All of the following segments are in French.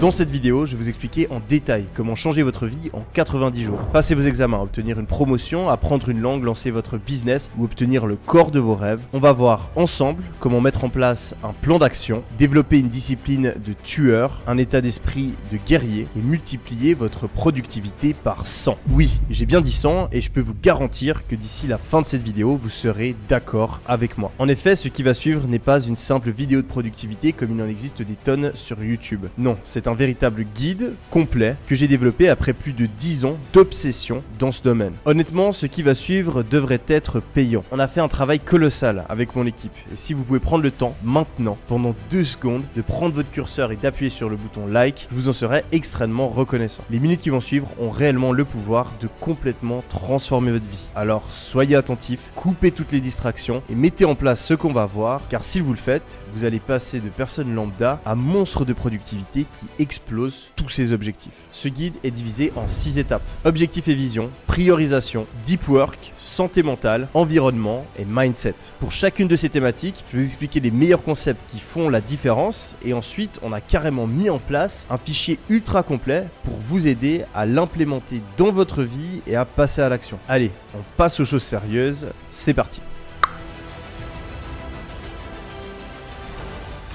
Dans cette vidéo, je vais vous expliquer en détail comment changer votre vie en 90 jours. Passer vos examens, obtenir une promotion, apprendre une langue, lancer votre business ou obtenir le corps de vos rêves. On va voir ensemble comment mettre en place un plan d'action, développer une discipline de tueur, un état d'esprit de guerrier et multiplier votre productivité par 100. Oui, j'ai bien dit 100 et je peux vous garantir que d'ici la fin de cette vidéo, vous serez d'accord avec moi. En effet, ce qui va suivre n'est pas une simple vidéo de productivité comme il en existe des tonnes sur YouTube. Non, c'est un véritable guide complet que j'ai développé après plus de 10 ans d'obsession dans ce domaine. Honnêtement, ce qui va suivre devrait être payant. On a fait un travail colossal avec mon équipe et si vous pouvez prendre le temps maintenant, pendant 2 secondes, de prendre votre curseur et d'appuyer sur le bouton like, je vous en serai extrêmement reconnaissant. Les minutes qui vont suivre ont réellement le pouvoir de complètement transformer votre vie. Alors soyez attentifs, coupez toutes les distractions et mettez en place ce qu'on va voir, car si vous le faites, vous allez passer de personnes lambda à monstres de productivité qui explosent tous ces objectifs. Ce guide est divisé en 6 étapes. Objectifs et vision, priorisation, deep work, santé mentale, environnement et mindset. Pour chacune de ces thématiques, je vais vous expliquer les meilleurs concepts qui font la différence et ensuite on a carrément mis en place un fichier ultra complet pour vous aider à l'implémenter dans votre vie et à passer à l'action. Allez, on passe aux choses sérieuses, c'est parti.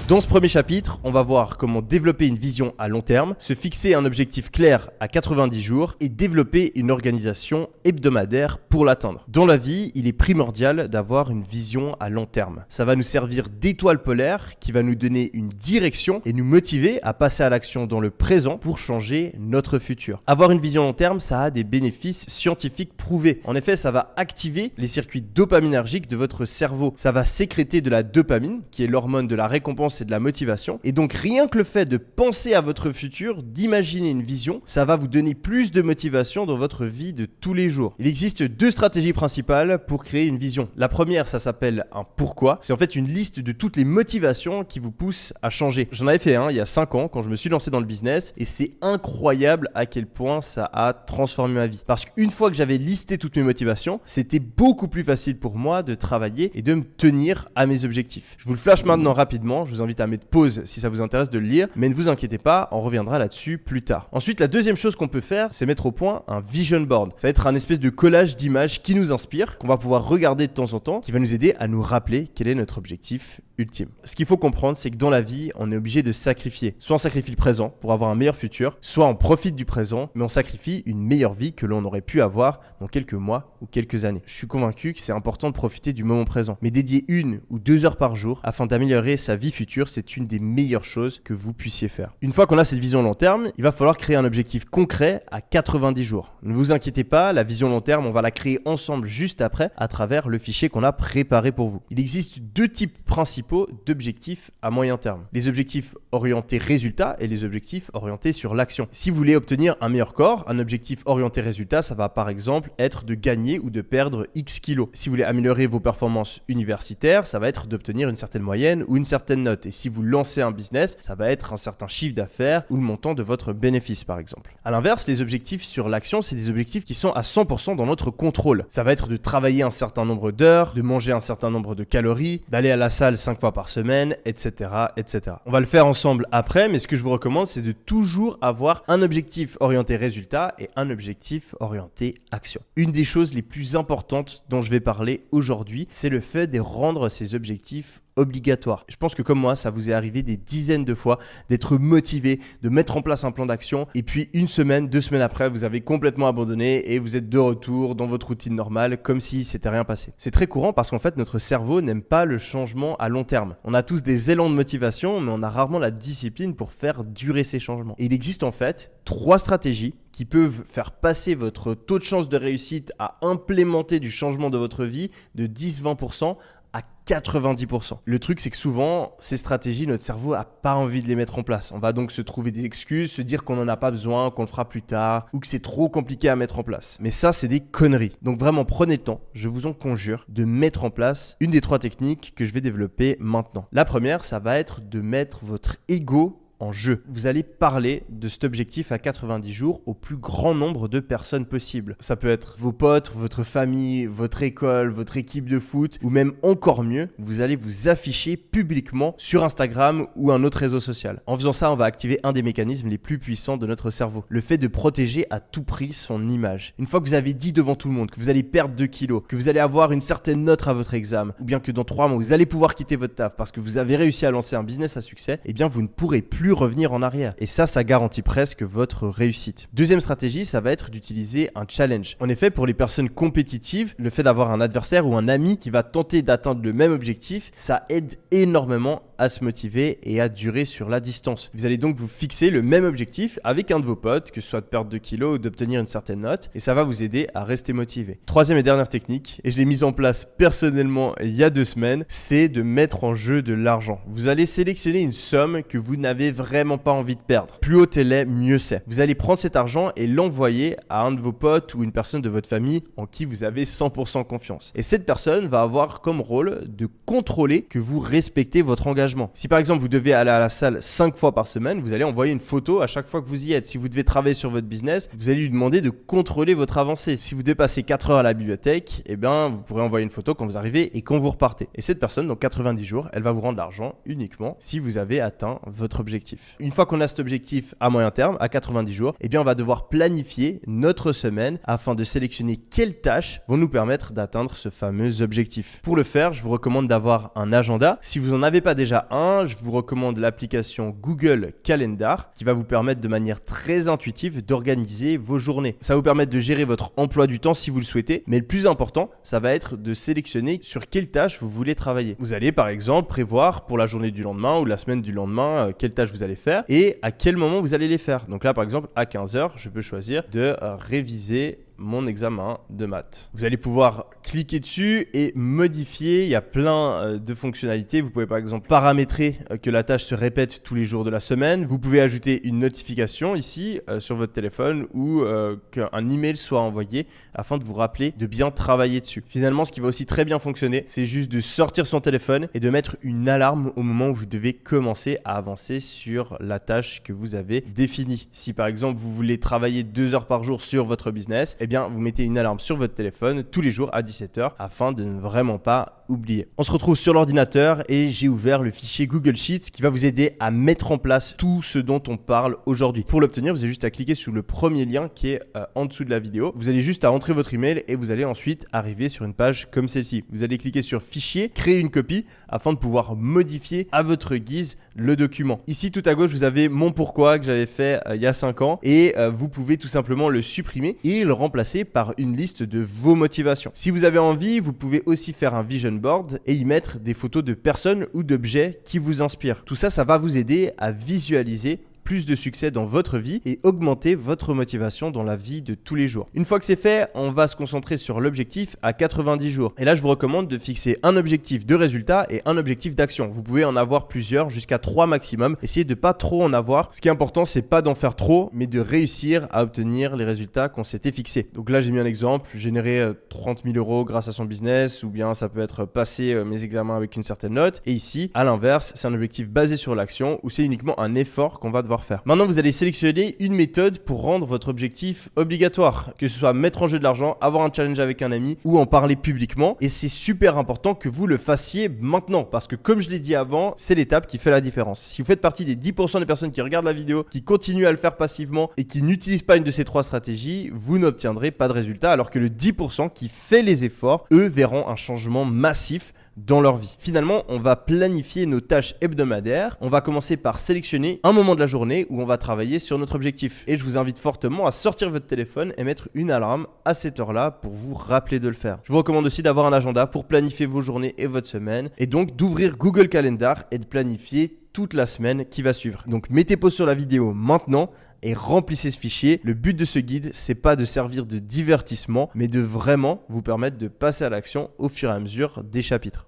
Dans ce premier chapitre, on va voir comment développer une vision à long terme, se fixer un objectif clair à 90 jours et développer une organisation hebdomadaire pour l'atteindre. Dans la vie, il est primordial d'avoir une vision à long terme. Ça va nous servir d'étoile polaire qui va nous donner une direction et nous motiver à passer à l'action dans le présent pour changer notre futur. Avoir une vision long terme, ça a des bénéfices scientifiques prouvés. En effet, ça va activer les circuits dopaminergiques de votre cerveau. Ça va sécréter de la dopamine, qui est l'hormone de la récompense et de la motivation. Et donc rien que le fait de penser à votre futur, d'imaginer une vision, ça va vous donner plus de motivation dans votre vie de tous les jours. Il existe 2 stratégies principales pour créer une vision. La première, ça s'appelle un pourquoi. C'est en fait une liste de toutes les motivations qui vous poussent à changer. J'en avais fait un il y a 5 ans quand je me suis lancé dans le business et c'est incroyable à quel point ça a transformé ma vie. Parce qu'une fois que j'avais listé toutes mes motivations, c'était beaucoup plus facile pour moi de travailler et de me tenir à mes objectifs. Je vous le flash maintenant rapidement. Je vous invite à mettre pause si ça vous intéresse de le lire, mais ne vous inquiétez pas, on reviendra là-dessus plus tard. Ensuite, la deuxième chose qu'on peut faire, c'est mettre au point un vision board. Ça va être un espèce de collage d'images qui nous inspire, qu'on va pouvoir regarder de temps en temps, qui va nous aider à nous rappeler quel est notre objectif ultime. Ce qu'il faut comprendre, c'est que dans la vie, on est obligé de sacrifier. Soit on sacrifie le présent pour avoir un meilleur futur, soit on profite du présent, mais on sacrifie une meilleure vie que l'on aurait pu avoir dans quelques mois ou quelques années. Je suis convaincu que c'est important de profiter du moment présent, mais dédier 1 ou 2 heures par jour afin d'améliorer sa vie future, c'est une des meilleures choses que vous puissiez faire. Une fois qu'on a cette vision long terme, il va falloir créer un objectif concret à 90 jours. Ne vous inquiétez pas, la vision long terme, on va la créer ensemble juste après à travers le fichier qu'on a préparé pour vous. Il existe 2 types principaux d'objectifs à moyen terme. Les objectifs orientés résultat et les objectifs orientés sur l'action. Si vous voulez obtenir un meilleur corps, un objectif orienté résultat, ça va par exemple être de gagner ou de perdre X kilos. Si vous voulez améliorer vos performances universitaires, ça va être d'obtenir une certaine moyenne ou une certaine note. Et si vous lancez un business, ça va être un certain chiffre d'affaires ou le montant de votre bénéfice par exemple. À l'inverse, les objectifs sur l'action, c'est des objectifs qui sont à 100% dans notre contrôle. Ça va être de travailler un certain nombre d'heures, de manger un certain nombre de calories, d'aller à la salle 5 fois par semaine, etc., etc. On va le faire ensemble après, mais ce que je vous recommande, c'est de toujours avoir un objectif orienté résultat et un objectif orienté action. Une des choses les plus importantes dont je vais parler aujourd'hui, c'est le fait de rendre ces objectifs obligatoire. Je pense que comme moi, ça vous est arrivé des dizaines de fois d'être motivé, de mettre en place un plan d'action et puis 1 semaine, 2 semaines après, vous avez complètement abandonné et vous êtes de retour dans votre routine normale comme si c'était rien passé. C'est très courant parce qu'en fait, notre cerveau n'aime pas le changement à long terme. On a tous des élans de motivation, mais on a rarement la discipline pour faire durer ces changements. Et il existe en fait 3 stratégies qui peuvent faire passer votre taux de chance de réussite à implémenter du changement de votre vie de 10-20% à 90%. Le truc, c'est que souvent, ces stratégies, notre cerveau n'a pas envie de les mettre en place. On va donc se trouver des excuses, se dire qu'on n'en a pas besoin, qu'on le fera plus tard, ou que c'est trop compliqué à mettre en place. Mais ça, c'est des conneries. Donc vraiment, prenez le temps, je vous en conjure, de mettre en place une des 3 techniques que je vais développer maintenant. La première, ça va être de mettre votre ego en jeu. Vous allez parler de cet objectif à 90 jours au plus grand nombre de personnes possible. Ça peut être vos potes, votre famille, votre école, votre équipe de foot, ou même encore mieux, vous allez vous afficher publiquement sur Instagram ou un autre réseau social. En faisant ça, on va activer un des mécanismes les plus puissants de notre cerveau, le fait de protéger à tout prix son image. Une fois que vous avez dit devant tout le monde que vous allez perdre 2 kilos, que vous allez avoir une certaine note à votre examen, ou bien que dans 3 mois, vous allez pouvoir quitter votre taf parce que vous avez réussi à lancer un business à succès, eh bien vous ne pourrez plus revenir en arrière. Et ça garantit presque votre réussite. Deuxième stratégie, ça va être d'utiliser un challenge. En effet, pour les personnes compétitives, le fait d'avoir un adversaire ou un ami qui va tenter d'atteindre le même objectif, ça aide énormément à se motiver et à durer sur la distance. Vous allez donc vous fixer le même objectif avec un de vos potes, que ce soit de perdre 2 kilos ou d'obtenir une certaine note, et ça va vous aider à rester motivé. Troisième et dernière technique, et je l'ai mise en place personnellement il y a 2 semaines, c'est de mettre en jeu de l'argent. Vous allez sélectionner une somme que vous n'avez vraiment pas envie de perdre. Plus haute elle est, mieux c'est. Vous allez prendre cet argent et l'envoyer à un de vos potes ou une personne de votre famille en qui vous avez 100% confiance. Et cette personne va avoir comme rôle de contrôler que vous respectez votre engagement. Si par exemple vous devez aller à la salle 5 fois par semaine, vous allez envoyer une photo à chaque fois que vous y êtes. Si vous devez travailler sur votre business, vous allez lui demander de contrôler votre avancée. Si vous devez passer 4 heures à la bibliothèque, eh bien vous pourrez envoyer une photo quand vous arrivez et quand vous repartez. Et cette personne, dans 90 jours, elle va vous rendre l'argent uniquement si vous avez atteint votre objectif. Une fois qu'on a cet objectif à moyen terme, à 90 jours, eh bien on va devoir planifier notre semaine afin de sélectionner quelles tâches vont nous permettre d'atteindre ce fameux objectif. Pour le faire, je vous recommande d'avoir un agenda. Si vous n'en avez pas déjà un, je vous recommande l'application Google Calendar qui va vous permettre de manière très intuitive d'organiser vos journées. Ça va vous permettre de gérer votre emploi du temps si vous le souhaitez, mais le plus important, ça va être de sélectionner sur quelles tâches vous voulez travailler. Vous allez par exemple prévoir pour la journée du lendemain ou la semaine du lendemain quelles tâches vous allez faire et à quel moment vous allez les faire. Donc là par exemple à 15h, je peux choisir de réviser mon examen de maths. Vous allez pouvoir cliquer dessus et modifier. Il y a plein de fonctionnalités. Vous pouvez par exemple paramétrer que la tâche se répète tous les jours de la semaine. Vous pouvez ajouter une notification ici sur votre téléphone ou qu'un email soit envoyé afin de vous rappeler de bien travailler dessus. Finalement, ce qui va aussi très bien fonctionner, c'est juste de sortir son téléphone et de mettre une alarme au moment où vous devez commencer à avancer sur la tâche que vous avez définie. Si par exemple, vous voulez travailler 2 heures par jour sur votre business, eh bien, vous mettez une alarme sur votre téléphone tous les jours à 17h afin de ne vraiment pas oublier. On se retrouve sur l'ordinateur et j'ai ouvert le fichier Google Sheets qui va vous aider à mettre en place tout ce dont on parle aujourd'hui. Pour l'obtenir, vous avez juste à cliquer sur le premier lien qui est en dessous de la vidéo. Vous allez juste à entrer votre email et vous allez ensuite arriver sur une page comme celle-ci. Vous allez cliquer sur Fichier, créer une copie afin de pouvoir modifier à votre guise le document. Ici, tout à gauche, vous avez mon pourquoi que j'avais fait il y a 5 ans et vous pouvez tout simplement le supprimer et le remplacer par une liste de vos motivations. Si vous avez envie, vous pouvez aussi faire un vision board et y mettre des photos de personnes ou d'objets qui vous inspirent. Tout ça, ça va vous aider à visualiser plus de succès dans votre vie et augmenter votre motivation dans la vie de tous les jours. Une fois que c'est fait, on va se concentrer sur l'objectif à 90 jours. Et là, je vous recommande de fixer un objectif de résultat et un objectif d'action. Vous pouvez en avoir plusieurs, jusqu'à 3 maximum. Essayez de pas trop en avoir. Ce qui est important, c'est pas d'en faire trop, mais de réussir à obtenir les résultats qu'on s'était fixés. Donc là, j'ai mis un exemple, générer 30 000 euros grâce à son business, ou bien ça peut être passer mes examens avec une certaine note. Et ici, à l'inverse, c'est un objectif basé sur l'action, où c'est uniquement un effort qu'on va devoir faire. Maintenant, vous allez sélectionner une méthode pour rendre votre objectif obligatoire, que ce soit mettre en jeu de l'argent, avoir un challenge avec un ami ou en parler publiquement. Et c'est super important que vous le fassiez maintenant parce que comme je l'ai dit avant, c'est l'étape qui fait la différence. Si vous faites partie des 10% des personnes qui regardent la vidéo, qui continuent à le faire passivement et qui n'utilisent pas une de ces 3 stratégies, vous n'obtiendrez pas de résultat alors que le 10% qui fait les efforts, eux verront un changement massif dans leur vie. Finalement, on va planifier nos tâches hebdomadaires. On va commencer par sélectionner un moment de la journée où on va travailler sur notre objectif. Et je vous invite fortement à sortir votre téléphone et mettre une alarme à cette heure-là pour vous rappeler de le faire. Je vous recommande aussi d'avoir un agenda pour planifier vos journées et votre semaine et donc d'ouvrir Google Calendar et de planifier toute la semaine qui va suivre. Donc mettez pause sur la vidéo maintenant et remplissez ce fichier. Le but de ce guide, c'est pas de servir de divertissement, mais de vraiment vous permettre de passer à l'action au fur et à mesure des chapitres.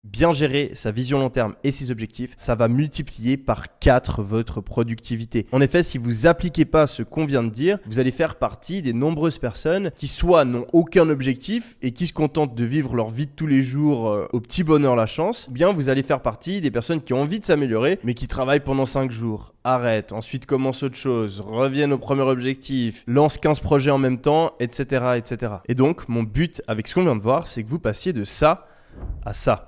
Bien gérer sa vision long terme et ses objectifs, ça va multiplier par 4 votre productivité. En effet, si vous n'appliquez pas ce qu'on vient de dire, vous allez faire partie des nombreuses personnes qui soit n'ont aucun objectif et qui se contentent de vivre leur vie de tous les jours au petit bonheur la chance, ou bien vous allez faire partie des personnes qui ont envie de s'améliorer mais qui travaillent pendant 5 jours. Arrête, ensuite commence autre chose, reviennent au premier objectif, lance 15 projets en même temps, etc., etc. Et donc, mon but avec ce qu'on vient de voir, c'est que vous passiez de ça à ça.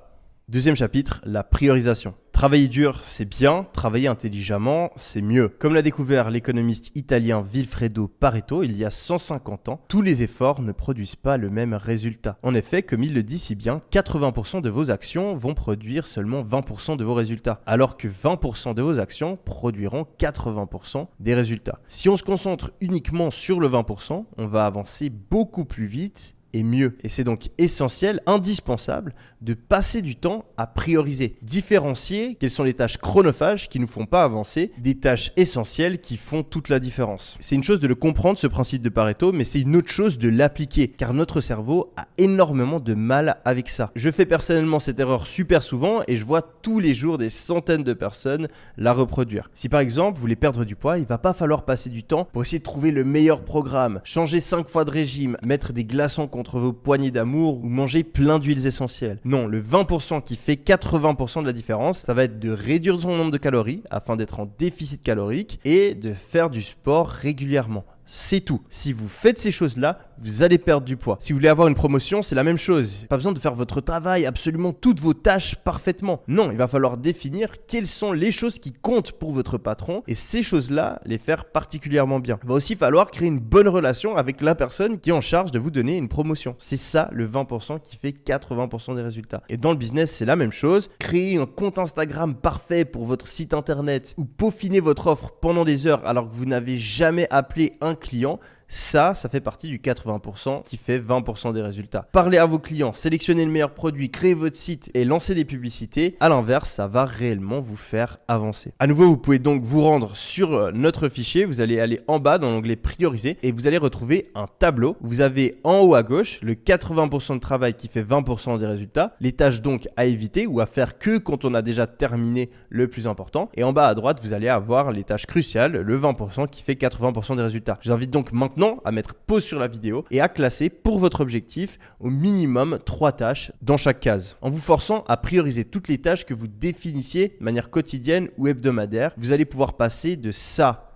Deuxième chapitre, la priorisation. Travailler dur, c'est bien. Travailler intelligemment, c'est mieux. Comme l'a découvert l'économiste italien Vilfredo Pareto il y a 150 ans, tous les efforts ne produisent pas le même résultat. En effet, comme il le dit si bien, 80% de vos actions vont produire seulement 20% de vos résultats, alors que 20% de vos actions produiront 80% des résultats. Si on se concentre uniquement sur le 20%, on va avancer beaucoup plus vite et mieux. Et c'est donc essentiel, indispensable, de passer du temps à prioriser, différencier quelles sont les tâches chronophages qui ne nous font pas avancer, des tâches essentielles qui font toute la différence. C'est une chose de le comprendre, ce principe de Pareto, mais c'est une autre chose de l'appliquer, car notre cerveau a énormément de mal avec ça. Je fais personnellement cette erreur super souvent et je vois tous les jours des centaines de personnes la reproduire. Si par exemple vous voulez perdre du poids, il va pas falloir passer du temps pour essayer de trouver le meilleur programme, changer 5 fois de régime, mettre des glaçons contre vos poignées d'amour ou manger plein d'huiles essentielles. Non, le 20% qui fait 80% de la différence, ça va être de réduire son nombre de calories afin d'être en déficit calorique et de faire du sport régulièrement. C'est tout. Si vous faites ces choses-là, vous allez perdre du poids. Si vous voulez avoir une promotion, c'est la même chose. Pas besoin de faire votre travail, absolument toutes vos tâches parfaitement. Non, il va falloir définir quelles sont les choses qui comptent pour votre patron et ces choses-là, les faire particulièrement bien. Il va aussi falloir créer une bonne relation avec la personne qui est en charge de vous donner une promotion. C'est ça le 20% qui fait 80% des résultats. Et dans le business, c'est la même chose. Créer un compte Instagram parfait pour votre site internet ou peaufiner votre offre pendant des heures alors que vous n'avez jamais appelé un client, ça fait partie du 80% qui fait 20% des résultats. Parlez à vos clients, sélectionnez le meilleur produit, créez votre site et lancez des publicités. À l'inverse, ça va réellement vous faire avancer. À nouveau, vous pouvez donc vous rendre sur notre fichier. Vous allez aller en bas dans l'onglet prioriser et vous allez retrouver un tableau. Vous avez en haut à gauche le 80% de travail qui fait 20% des résultats. Les tâches donc à éviter ou à faire que quand on a déjà terminé le plus important. Et en bas à droite, vous allez avoir les tâches cruciales, le 20% qui fait 80% des résultats. Je vous invite donc maintenant à mettre pause sur la vidéo et à classer pour votre objectif au minimum 3 tâches dans chaque case. En vous forçant à prioriser toutes les tâches que vous définissiez de manière quotidienne ou hebdomadaire, vous allez pouvoir passer de ça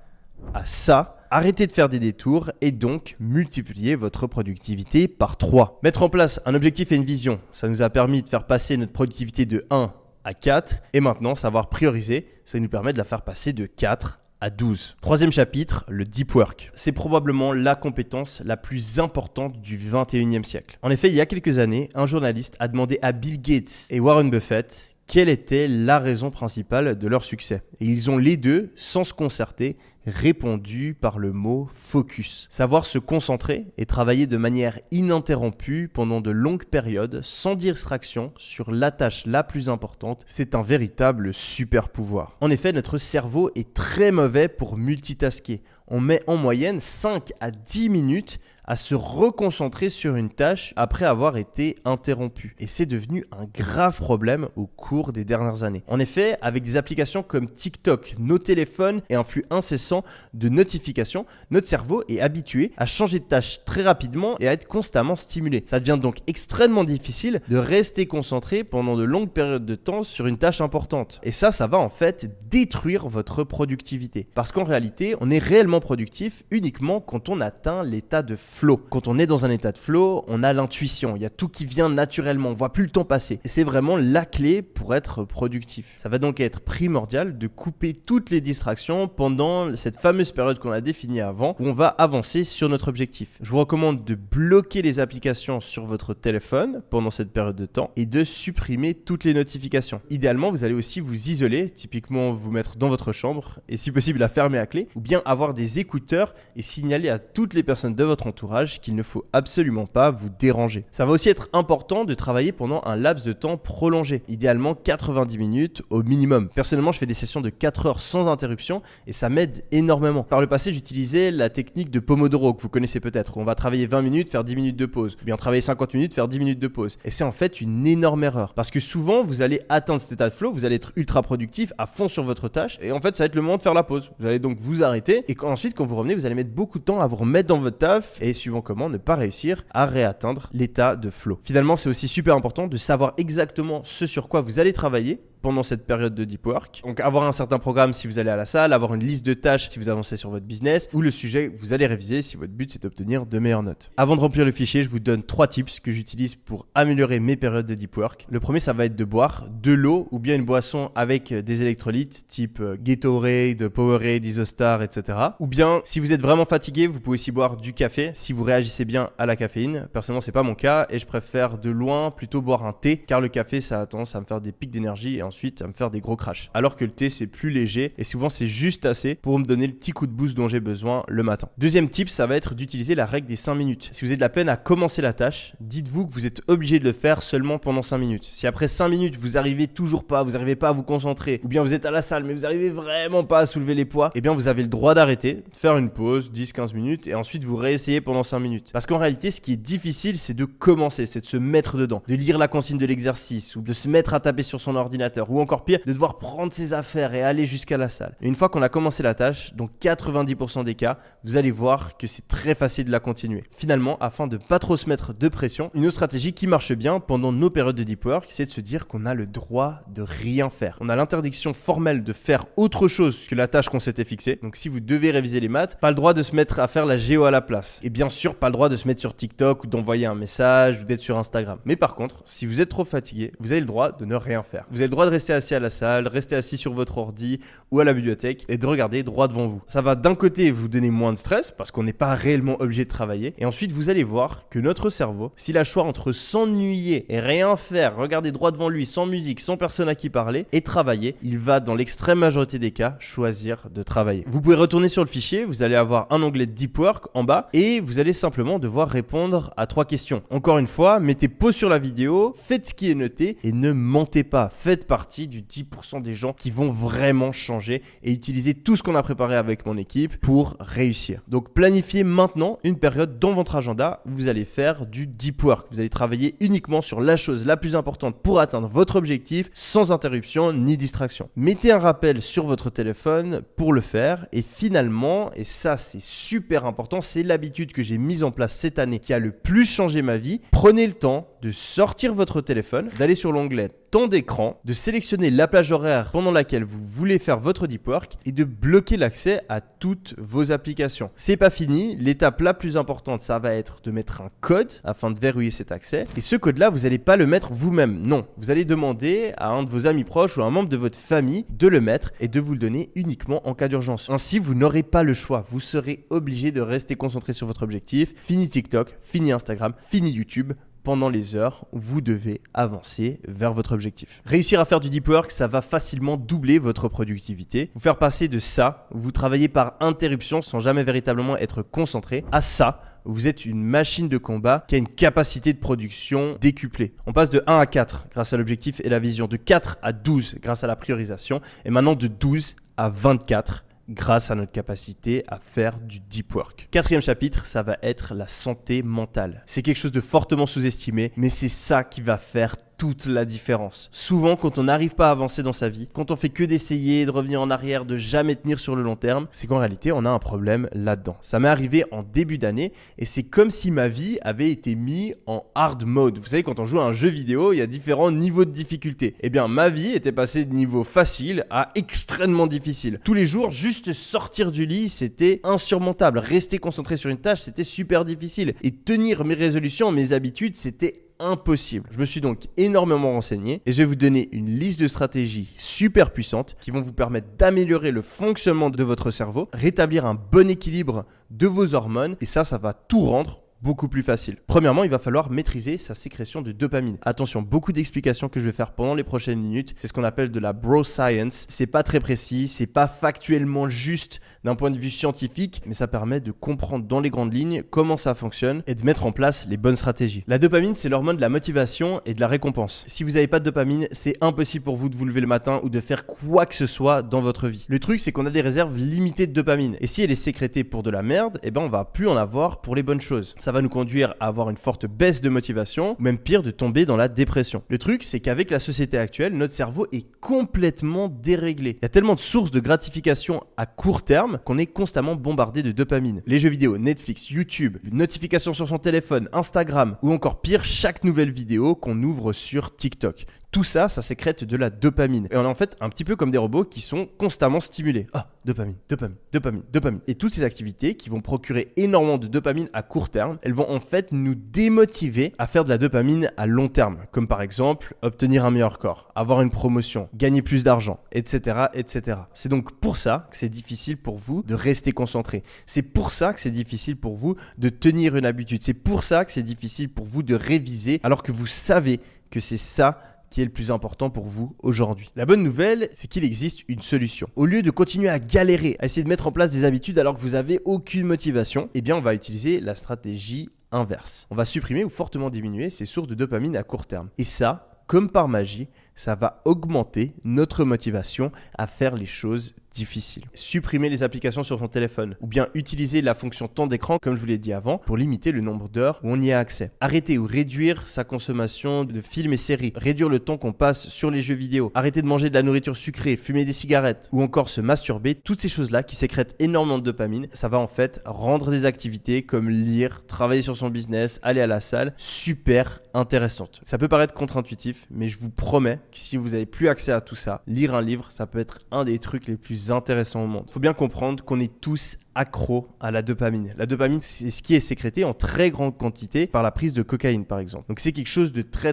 à ça, arrêter de faire des détours et donc multiplier votre productivité par 3. Mettre en place un objectif et une vision, ça nous a permis de faire passer notre productivité de 1 à 4 et maintenant savoir prioriser, ça nous permet de la faire passer de 4 à 12. Troisième chapitre, le deep work. C'est probablement la compétence la plus importante du 21e siècle. En effet, il y a quelques années, un journaliste a demandé à Bill Gates et Warren Buffett quelle était la raison principale de leur succès. Et ils ont les deux, sans se concerter, répondu par le mot focus. Savoir se concentrer et travailler de manière ininterrompue pendant de longues périodes sans distraction sur la tâche la plus importante, c'est un véritable super pouvoir. En effet, notre cerveau est très mauvais pour multitasker. On met en moyenne 5 à 10 minutes à se reconcentrer sur une tâche après avoir été interrompu. Et c'est devenu un grave problème au cours des dernières années. En effet, avec des applications comme TikTok, nos téléphones et un flux incessant de notifications, notre cerveau est habitué à changer de tâche très rapidement et à être constamment stimulé. Ça devient donc extrêmement difficile de rester concentré pendant de longues périodes de temps sur une tâche importante. Et ça va en fait détruire votre productivité. Parce qu'en réalité, on est réellement productif uniquement quand on atteint l'état de flow. Quand on est dans un état de flow, on a l'intuition, il y a tout qui vient naturellement, on voit plus le temps passer. Et c'est vraiment la clé pour être productif. Ça va donc être primordial de couper toutes les distractions pendant cette fameuse période qu'on a définie avant, où on va avancer sur notre objectif. Je vous recommande de bloquer les applications sur votre téléphone pendant cette période de temps et de supprimer toutes les notifications. Idéalement, vous allez aussi vous isoler, typiquement vous mettre dans votre chambre et si possible la fermer à clé, ou bien avoir des écouteurs et signaler à toutes les personnes de votre entourage qu'il ne faut absolument pas vous déranger. Ça va aussi être important de travailler pendant un laps de temps prolongé, idéalement 90 minutes au minimum. Personnellement, je fais des sessions de 4 heures sans interruption et ça m'aide énormément. Par le passé, j'utilisais la technique de Pomodoro que vous connaissez peut-être, où on va travailler 20 minutes, faire 10 minutes de pause, ou bien travailler 50 minutes, faire 10 minutes de pause. Et c'est en fait une énorme erreur, parce que souvent, vous allez atteindre cet état de flow, vous allez être ultra productif, à fond sur votre tâche, et en fait, ça va être le moment de faire la pause. Vous allez donc vous arrêter, et ensuite, quand vous revenez, vous allez mettre beaucoup de temps à vous remettre dans votre taf, et suivant comment, ne pas réussir à réatteindre l'état de flow. Finalement, c'est aussi super important de savoir exactement ce sur quoi vous allez travailler pendant cette période de deep work. Donc avoir un certain programme si vous allez à la salle, avoir une liste de tâches si vous avancez sur votre business ou le sujet que vous allez réviser si votre but c'est d'obtenir de meilleures notes. Avant de remplir le fichier, je vous donne 3 tips que j'utilise pour améliorer mes périodes de deep work. Le premier, ça va être de boire de l'eau ou bien une boisson avec des électrolytes type Gatorade, Powerade, Isostar, etc. Ou bien si vous êtes vraiment fatigué, vous pouvez aussi boire du café si vous réagissez bien à la caféine. Personnellement, c'est pas mon cas et je préfère de loin plutôt boire un thé car le café ça a tendance à me faire des pics d'énergie et ensuite à me faire des gros crashs. Alors que le thé c'est plus léger et souvent c'est juste assez pour me donner le petit coup de boost dont j'ai besoin le matin. Deuxième tip, ça va être d'utiliser la règle des 5 minutes. Si vous avez de la peine à commencer la tâche, dites-vous que vous êtes obligé de le faire seulement pendant 5 minutes. Si après 5 minutes vous arrivez toujours pas, vous n'arrivez pas à vous concentrer, ou bien vous êtes à la salle mais vous n'arrivez vraiment pas à soulever les poids, eh bien vous avez le droit d'arrêter, de faire une pause, 10-15 minutes et ensuite vous réessayez pendant 5 minutes. Parce qu'en réalité, ce qui est difficile, c'est de commencer, c'est de se mettre dedans, de lire la consigne de l'exercice ou de se mettre à taper sur son ordinateur ou encore pire, de devoir prendre ses affaires et aller jusqu'à la salle. Et une fois qu'on a commencé la tâche, donc 90% des cas, vous allez voir que c'est très facile de la continuer. Finalement, afin de pas trop se mettre de pression, une autre stratégie qui marche bien pendant nos périodes de deep work, c'est de se dire qu'on a le droit de rien faire. On a l'interdiction formelle de faire autre chose que la tâche qu'on s'était fixée. Donc si vous devez réviser les maths, pas le droit de se mettre à faire la géo à la place. Et bien sûr, pas le droit de se mettre sur TikTok ou d'envoyer un message ou d'être sur Instagram. Mais par contre, si vous êtes trop fatigué, vous avez le droit de ne rien faire. Vous avez le droit de rester assis à la salle, rester assis sur votre ordi ou à la bibliothèque et de regarder droit devant vous. Ça va d'un côté vous donner moins de stress parce qu'on n'est pas réellement obligé de travailler et ensuite vous allez voir que notre cerveau, s'il a le choix entre s'ennuyer et rien faire, regarder droit devant lui sans musique, sans personne à qui parler et travailler, il va dans l'extrême majorité des cas choisir de travailler. Vous pouvez retourner sur le fichier, vous allez avoir un onglet Deep Work en bas et vous allez simplement devoir répondre à 3 questions. Encore une fois, mettez pause sur la vidéo, faites ce qui est noté et ne mentez pas. Faites partie du 10% des gens qui vont vraiment changer et utiliser tout ce qu'on a préparé avec mon équipe pour réussir. Donc planifiez maintenant une période dans votre agenda où vous allez faire du deep work. Vous allez travailler uniquement sur la chose la plus importante pour atteindre votre objectif sans interruption ni distraction. Mettez un rappel sur votre téléphone pour le faire et finalement, et ça c'est super important, c'est l'habitude que j'ai mise en place cette année qui a le plus changé ma vie, prenez le temps de sortir votre téléphone, d'aller sur l'onglet temps d'écran, de sélectionner la plage horaire pendant laquelle vous voulez faire votre deep work et de bloquer l'accès à toutes vos applications. C'est pas fini, l'étape la plus importante, ça va être de mettre un code afin de verrouiller cet accès. Et ce code-là, vous n'allez pas le mettre vous-même. Non, vous allez demander à un de vos amis proches ou à un membre de votre famille de le mettre et de vous le donner uniquement en cas d'urgence. Ainsi, vous n'aurez pas le choix. Vous serez obligé de rester concentré sur votre objectif. Fini TikTok, fini Instagram, fini YouTube pendant les heures où vous devez avancer vers votre objectif. Réussir à faire du deep work, ça va facilement doubler votre productivité. Vous faire passer de ça, où vous travaillez par interruption sans jamais véritablement être concentré, à ça, où vous êtes une machine de combat qui a une capacité de production décuplée. On passe de 1 à 4 grâce à l'objectif et la vision, de 4 à 12 grâce à la priorisation, et maintenant de 12 à 24 grâce à notre capacité à faire du deep work. 4e chapitre, ça va être la santé mentale. C'est quelque chose de fortement sous-estimé, mais c'est ça qui va faire toute la différence. Souvent, quand on n'arrive pas à avancer dans sa vie, quand on fait que d'essayer, de revenir en arrière, de jamais tenir sur le long terme, c'est qu'en réalité, on a un problème là-dedans. Ça m'est arrivé en début d'année et c'est comme si ma vie avait été mise en hard mode. Vous savez, quand on joue à un jeu vidéo, il y a différents niveaux de difficulté. Eh bien, ma vie était passée de niveau facile à extrêmement difficile. Tous les jours, juste sortir du lit, c'était insurmontable. Rester concentré sur une tâche, c'était super difficile. Et tenir mes résolutions, mes habitudes, c'était impossible. Je me suis donc énormément renseigné et je vais vous donner une liste de stratégies super puissantes qui vont vous permettre d'améliorer le fonctionnement de votre cerveau, rétablir un bon équilibre de vos hormones et ça va tout rendre beaucoup plus facile. Premièrement, il va falloir maîtriser sa sécrétion de dopamine. Attention, beaucoup d'explications que je vais faire pendant les prochaines minutes, c'est ce qu'on appelle de la bro science. C'est pas très précis, c'est pas factuellement juste d'un point de vue scientifique, mais ça permet de comprendre dans les grandes lignes comment ça fonctionne et de mettre en place les bonnes stratégies. La dopamine, c'est l'hormone de la motivation et de la récompense. Si vous n'avez pas de dopamine, c'est impossible pour vous de vous lever le matin ou de faire quoi que ce soit dans votre vie. Le truc, c'est qu'on a des réserves limitées de dopamine. Et si elle est sécrétée pour de la merde, eh ben on va plus en avoir pour les bonnes choses. Ça va nous conduire à avoir une forte baisse de motivation, ou même pire, de tomber dans la dépression. Le truc, c'est qu'avec la société actuelle, notre cerveau est complètement déréglé. Il y a tellement de sources de gratification à court terme qu'on est constamment bombardé de dopamine. Les jeux vidéo, Netflix, YouTube, une notification sur son téléphone, Instagram, ou encore pire, chaque nouvelle vidéo qu'on ouvre sur TikTok. Tout ça, ça sécrète de la dopamine. Et on est en fait un petit peu comme des robots qui sont constamment stimulés. Ah, dopamine, dopamine, dopamine, dopamine. Et toutes ces activités qui vont procurer énormément de dopamine à court terme, elles vont en fait nous démotiver à faire de la dopamine à long terme. Comme par exemple, obtenir un meilleur corps, avoir une promotion, gagner plus d'argent, etc., etc. C'est donc pour ça que c'est difficile pour vous de rester concentré. C'est pour ça que c'est difficile pour vous de tenir une habitude. C'est pour ça que c'est difficile pour vous de réviser alors que vous savez que c'est ça qui est le plus important pour vous aujourd'hui. La bonne nouvelle, c'est qu'il existe une solution. Au lieu de continuer à galérer, à essayer de mettre en place des habitudes alors que vous n'avez aucune motivation, eh bien on va utiliser la stratégie inverse. On va supprimer ou fortement diminuer ces sources de dopamine à court terme. Et ça, comme par magie, ça va augmenter notre motivation à faire les choses difficiles. Supprimer les applications sur son téléphone ou bien utiliser la fonction temps d'écran comme je vous l'ai dit avant pour limiter le nombre d'heures où on y a accès. Arrêter ou réduire sa consommation de films et séries. Réduire le temps qu'on passe sur les jeux vidéo. Arrêter de manger de la nourriture sucrée, fumer des cigarettes ou encore se masturber. Toutes ces choses-là qui sécrètent énormément de dopamine, ça va en fait rendre des activités comme lire, travailler sur son business, aller à la salle, super intéressantes. Ça peut paraître contre-intuitif, mais je vous promets que si vous n'avez plus accès à tout ça, lire un livre, ça peut être un des trucs les plus intéressants au monde. Il faut bien comprendre qu'on est tous accro à la dopamine. La dopamine, c'est ce qui est sécrété en très grande quantité par la prise de cocaïne, par exemple. Donc c'est quelque chose de très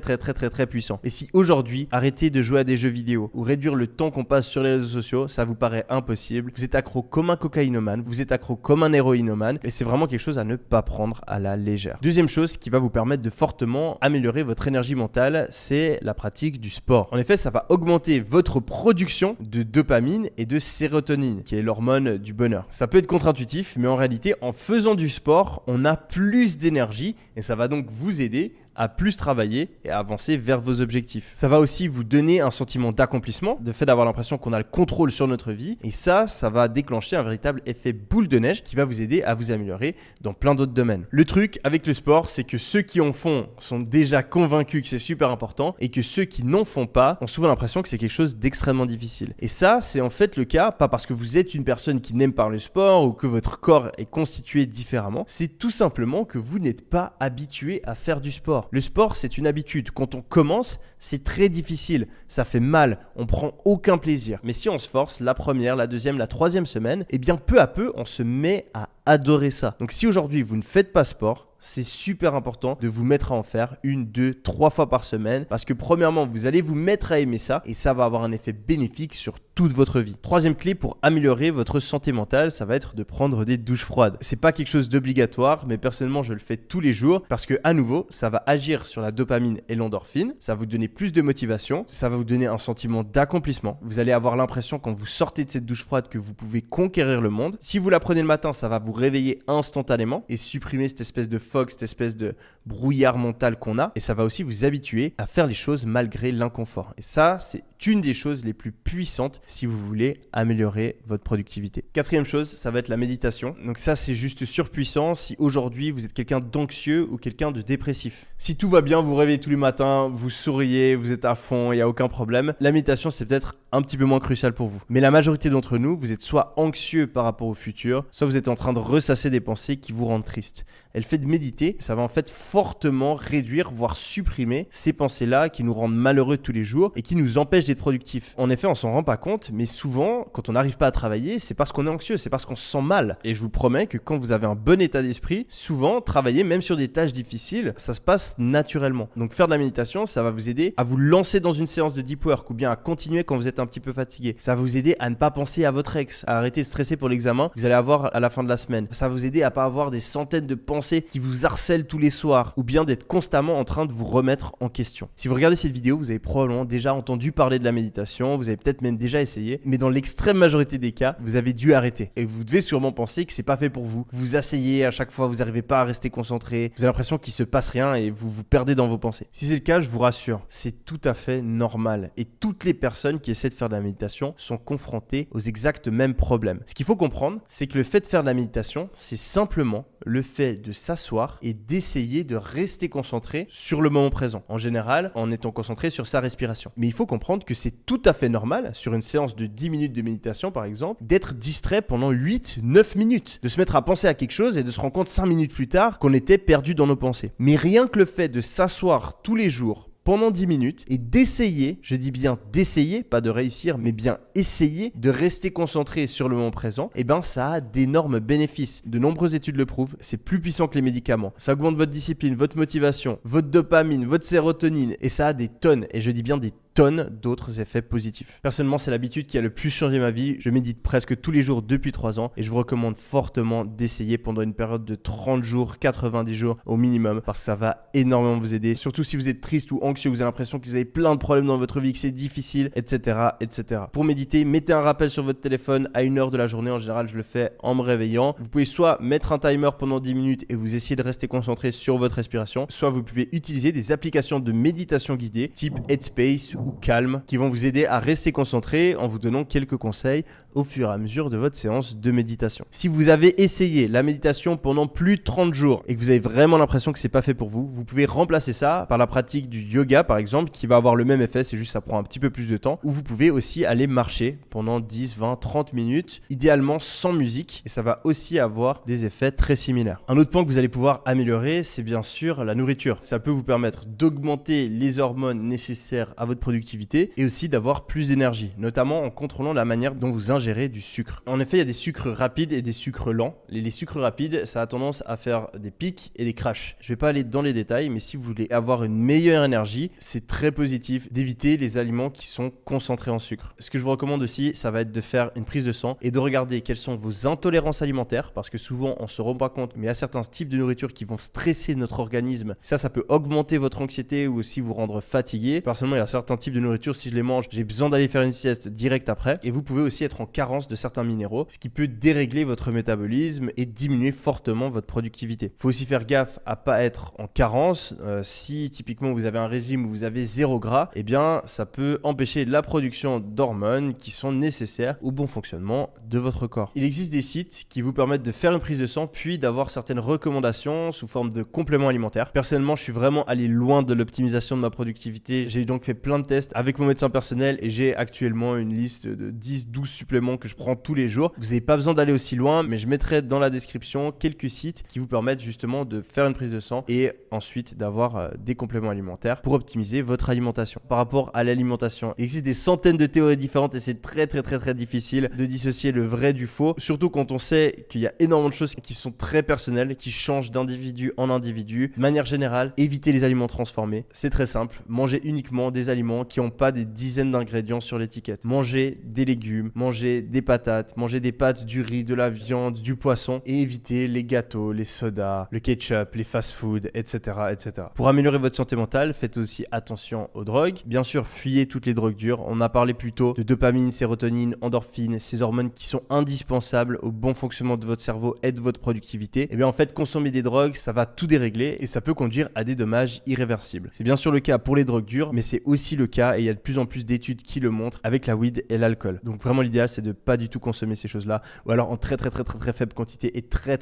puissant. Et si aujourd'hui, arrêter de jouer à des jeux vidéo ou réduire le temps qu'on passe sur les réseaux sociaux, ça vous paraît impossible, vous êtes accro comme un cocaïnomane, vous êtes accro comme un héroïnomane, et c'est vraiment quelque chose à ne pas prendre à la légère. Deuxième chose qui va vous permettre de fortement améliorer votre énergie mentale, c'est la pratique du sport. En effet, ça va augmenter votre production de dopamine et de sérotonine, qui est l'hormone du bonheur. Ça peut être contre-intuitif, mais en réalité, en faisant du sport, on a plus d'énergie et ça va donc vous aider à plus travailler et à avancer vers vos objectifs. Ça va aussi vous donner un sentiment d'accomplissement, de fait d'avoir l'impression qu'on a le contrôle sur notre vie, et ça va déclencher un véritable effet boule de neige qui va vous aider à vous améliorer dans plein d'autres domaines. Le truc avec le sport, c'est que ceux qui en font sont déjà convaincus que c'est super important et que ceux qui n'en font pas ont souvent l'impression que c'est quelque chose d'extrêmement difficile. Et ça, c'est en fait le cas, pas parce que vous êtes une personne qui n'aime pas le sport ou que votre corps est constitué différemment, c'est tout simplement que vous n'êtes pas habitué à faire du sport. Le sport, c'est une habitude. Quand on commence, c'est très difficile. Ça fait mal. On prend aucun plaisir. Mais si on se force, la première, la deuxième, la troisième semaine, eh bien, peu à peu, on se met à adorer ça. Donc, si aujourd'hui, vous ne faites pas sport, c'est super important de vous mettre à en faire 1, 2, 3 fois par semaine parce que premièrement, vous allez vous mettre à aimer ça et ça va avoir un effet bénéfique sur toute votre vie. Troisième clé pour améliorer votre santé mentale, ça va être de prendre des douches froides. C'est pas quelque chose d'obligatoire, mais personnellement, je le fais tous les jours parce que à nouveau, ça va agir sur la dopamine et l'endorphine, ça va vous donner plus de motivation, ça va vous donner un sentiment d'accomplissement. Vous allez avoir l'impression quand vous sortez de cette douche froide que vous pouvez conquérir le monde. Si vous la prenez le matin, ça va vous réveiller instantanément et supprimer cette espèce de fog, cette espèce de brouillard mental qu'on a, et ça va aussi vous habituer à faire les choses malgré l'inconfort. Et ça, c'est une des choses les plus puissantes si vous voulez améliorer votre productivité. Quatrième chose, ça va être la méditation. Donc ça, c'est juste surpuissant si aujourd'hui vous êtes quelqu'un d'anxieux ou quelqu'un de dépressif. Si tout va bien, vous réveillez tous les matins, vous souriez, vous êtes à fond, il n'y a aucun problème. La méditation, c'est peut-être un petit peu moins crucial pour vous. Mais la majorité d'entre nous, vous êtes soit anxieux par rapport au futur, soit vous êtes en train de ressasser des pensées qui vous rendent triste. Et le fait de méditer, ça va en fait fortement réduire, voire supprimer ces pensées-là qui nous rendent malheureux tous les jours et qui nous empêchent vous êtes productif. En effet, on s'en rend pas compte, mais souvent, quand on n'arrive pas à travailler, c'est parce qu'on est anxieux, c'est parce qu'on se sent mal. Et je vous promets que quand vous avez un bon état d'esprit, souvent, travailler même sur des tâches difficiles, ça se passe naturellement. Donc faire de la méditation, ça va vous aider à vous lancer dans une séance de deep work ou bien à continuer quand vous êtes un petit peu fatigué. Ça va vous aider à ne pas penser à votre ex, à arrêter de stresser pour l'examen que vous allez avoir à la fin de la semaine. Ça va vous aider à pas avoir des centaines de pensées qui vous harcèlent tous les soirs ou bien d'être constamment en train de vous remettre en question. Si vous regardez cette vidéo, vous avez probablement déjà entendu parler de la méditation, vous avez peut-être même déjà essayé, mais dans l'extrême majorité des cas, vous avez dû arrêter. Et vous devez sûrement penser que c'est pas fait pour vous. Vous vous asseyez à chaque fois, vous n'arrivez pas à rester concentré, vous avez l'impression qu'il se passe rien et vous vous perdez dans vos pensées. Si c'est le cas, je vous rassure, c'est tout à fait normal. Et toutes les personnes qui essaient de faire de la méditation sont confrontées aux exact mêmes problèmes. Ce qu'il faut comprendre, c'est que le fait de faire de la méditation, c'est simplement le fait de s'asseoir et d'essayer de rester concentré sur le moment présent. En général, en étant concentré sur sa respiration. Mais il faut comprendre que c'est tout à fait normal, sur une séance de 10 minutes de méditation par exemple, d'être distrait pendant 8-9 minutes, de se mettre à penser à quelque chose et de se rendre compte 5 minutes plus tard qu'on était perdu dans nos pensées. Mais rien que le fait de s'asseoir tous les jours pendant 10 minutes et d'essayer, je dis bien d'essayer, pas de réussir, mais bien essayer de rester concentré sur le moment présent, et ben ça a d'énormes bénéfices. De nombreuses études le prouvent, c'est plus puissant que les médicaments. Ça augmente votre discipline, votre motivation, votre dopamine, votre sérotonine, et ça a des tonnes, et je dis bien des tonnes d'autres effets positifs. Personnellement, c'est l'habitude qui a le plus changé ma vie. Je médite presque tous les jours depuis 3 ans et je vous recommande fortement d'essayer pendant une période de 30 jours, 90 jours au minimum parce que ça va énormément vous aider. Surtout si vous êtes triste ou anxieux, vous avez l'impression que vous avez plein de problèmes dans votre vie, que c'est difficile, etc., etc. Pour méditer, mettez un rappel sur votre téléphone à 1 heure de la journée. En général, je le fais en me réveillant. Vous pouvez soit mettre un timer pendant 10 minutes et vous essayez de rester concentré sur votre respiration, soit vous pouvez utiliser des applications de méditation guidée type Headspace ou Calm qui vont vous aider à rester concentré en vous donnant quelques conseils au fur et à mesure de votre séance de méditation. Si vous avez essayé la méditation pendant plus de 30 jours et que vous avez vraiment l'impression que c'est pas fait pour vous, vous pouvez remplacer ça par la pratique du yoga par exemple qui va avoir le même effet, c'est juste ça prend un petit peu plus de temps, ou vous pouvez aussi aller marcher pendant 10, 20, 30 minutes, idéalement sans musique et ça va aussi avoir des effets très similaires. Un autre point que vous allez pouvoir améliorer, c'est bien sûr la nourriture. Ça peut vous permettre d'augmenter les hormones nécessaires à votre productivité et aussi d'avoir plus d'énergie, notamment en contrôlant la manière dont vous ingérez du sucre. En effet, il y a des sucres rapides et des sucres lents. Les sucres rapides, ça a tendance à faire des pics et des crashs. Je ne vais pas aller dans les détails, mais si vous voulez avoir une meilleure énergie, c'est très positif d'éviter les aliments qui sont concentrés en sucre. Ce que je vous recommande aussi, ça va être de faire une prise de sang et de regarder quelles sont vos intolérances alimentaires, parce que souvent on ne se rend pas compte, mais il y a certains types de nourriture qui vont stresser notre organisme. Ça peut augmenter votre anxiété ou aussi vous rendre fatigué. Personnellement, il y a certains types de nourriture, si je les mange, j'ai besoin d'aller faire une sieste direct après. Et vous pouvez aussi être en carence de certains minéraux, ce qui peut dérégler votre métabolisme et diminuer fortement votre productivité. Il faut aussi faire gaffe à pas être en carence. Si typiquement vous avez un régime où vous avez 0 gras, eh bien ça peut empêcher la production d'hormones qui sont nécessaires au bon fonctionnement de votre corps. Il existe des sites qui vous permettent de faire une prise de sang puis d'avoir certaines recommandations sous forme de compléments alimentaires. Personnellement, je suis vraiment allé loin de l'optimisation de ma productivité. J'ai donc fait plein de tests avec mon médecin personnel et j'ai actuellement une liste de 10-12 suppléments que je prends tous les jours. Vous n'avez pas besoin d'aller aussi loin, mais je mettrai dans la description quelques sites qui vous permettent justement de faire une prise de sang et ensuite d'avoir des compléments alimentaires pour optimiser votre alimentation. Par rapport à l'alimentation, il existe des centaines de théories différentes et c'est très difficile de dissocier le vrai du faux, surtout quand on sait qu'il y a énormément de choses qui sont très personnelles, qui changent d'individu en individu. De manière générale, évitez les aliments transformés. C'est très simple, mangez uniquement des aliments qui n'ont pas des dizaines d'ingrédients sur l'étiquette. Mangez des légumes, mangez des patates, mangez des pâtes, du riz, de la viande, du poisson et évitez les gâteaux, les sodas, le ketchup, les fast-food, etc., etc. Pour améliorer votre santé mentale, faites aussi attention aux drogues. Bien sûr, fuyez toutes les drogues dures. On a parlé plus tôt de dopamine, sérotonine, endorphine, ces hormones qui sont indispensables au bon fonctionnement de votre cerveau et de votre productivité. Et bien en fait, consommer des drogues, ça va tout dérégler et ça peut conduire à des dommages irréversibles. C'est bien sûr le cas pour les drogues dures, mais c'est aussi le cas et il y a de plus en plus d'études qui le montrent avec la weed et l'alcool. Donc vraiment l'idéal c'est de pas du tout consommer ces choses-là ou alors en très faible quantité et très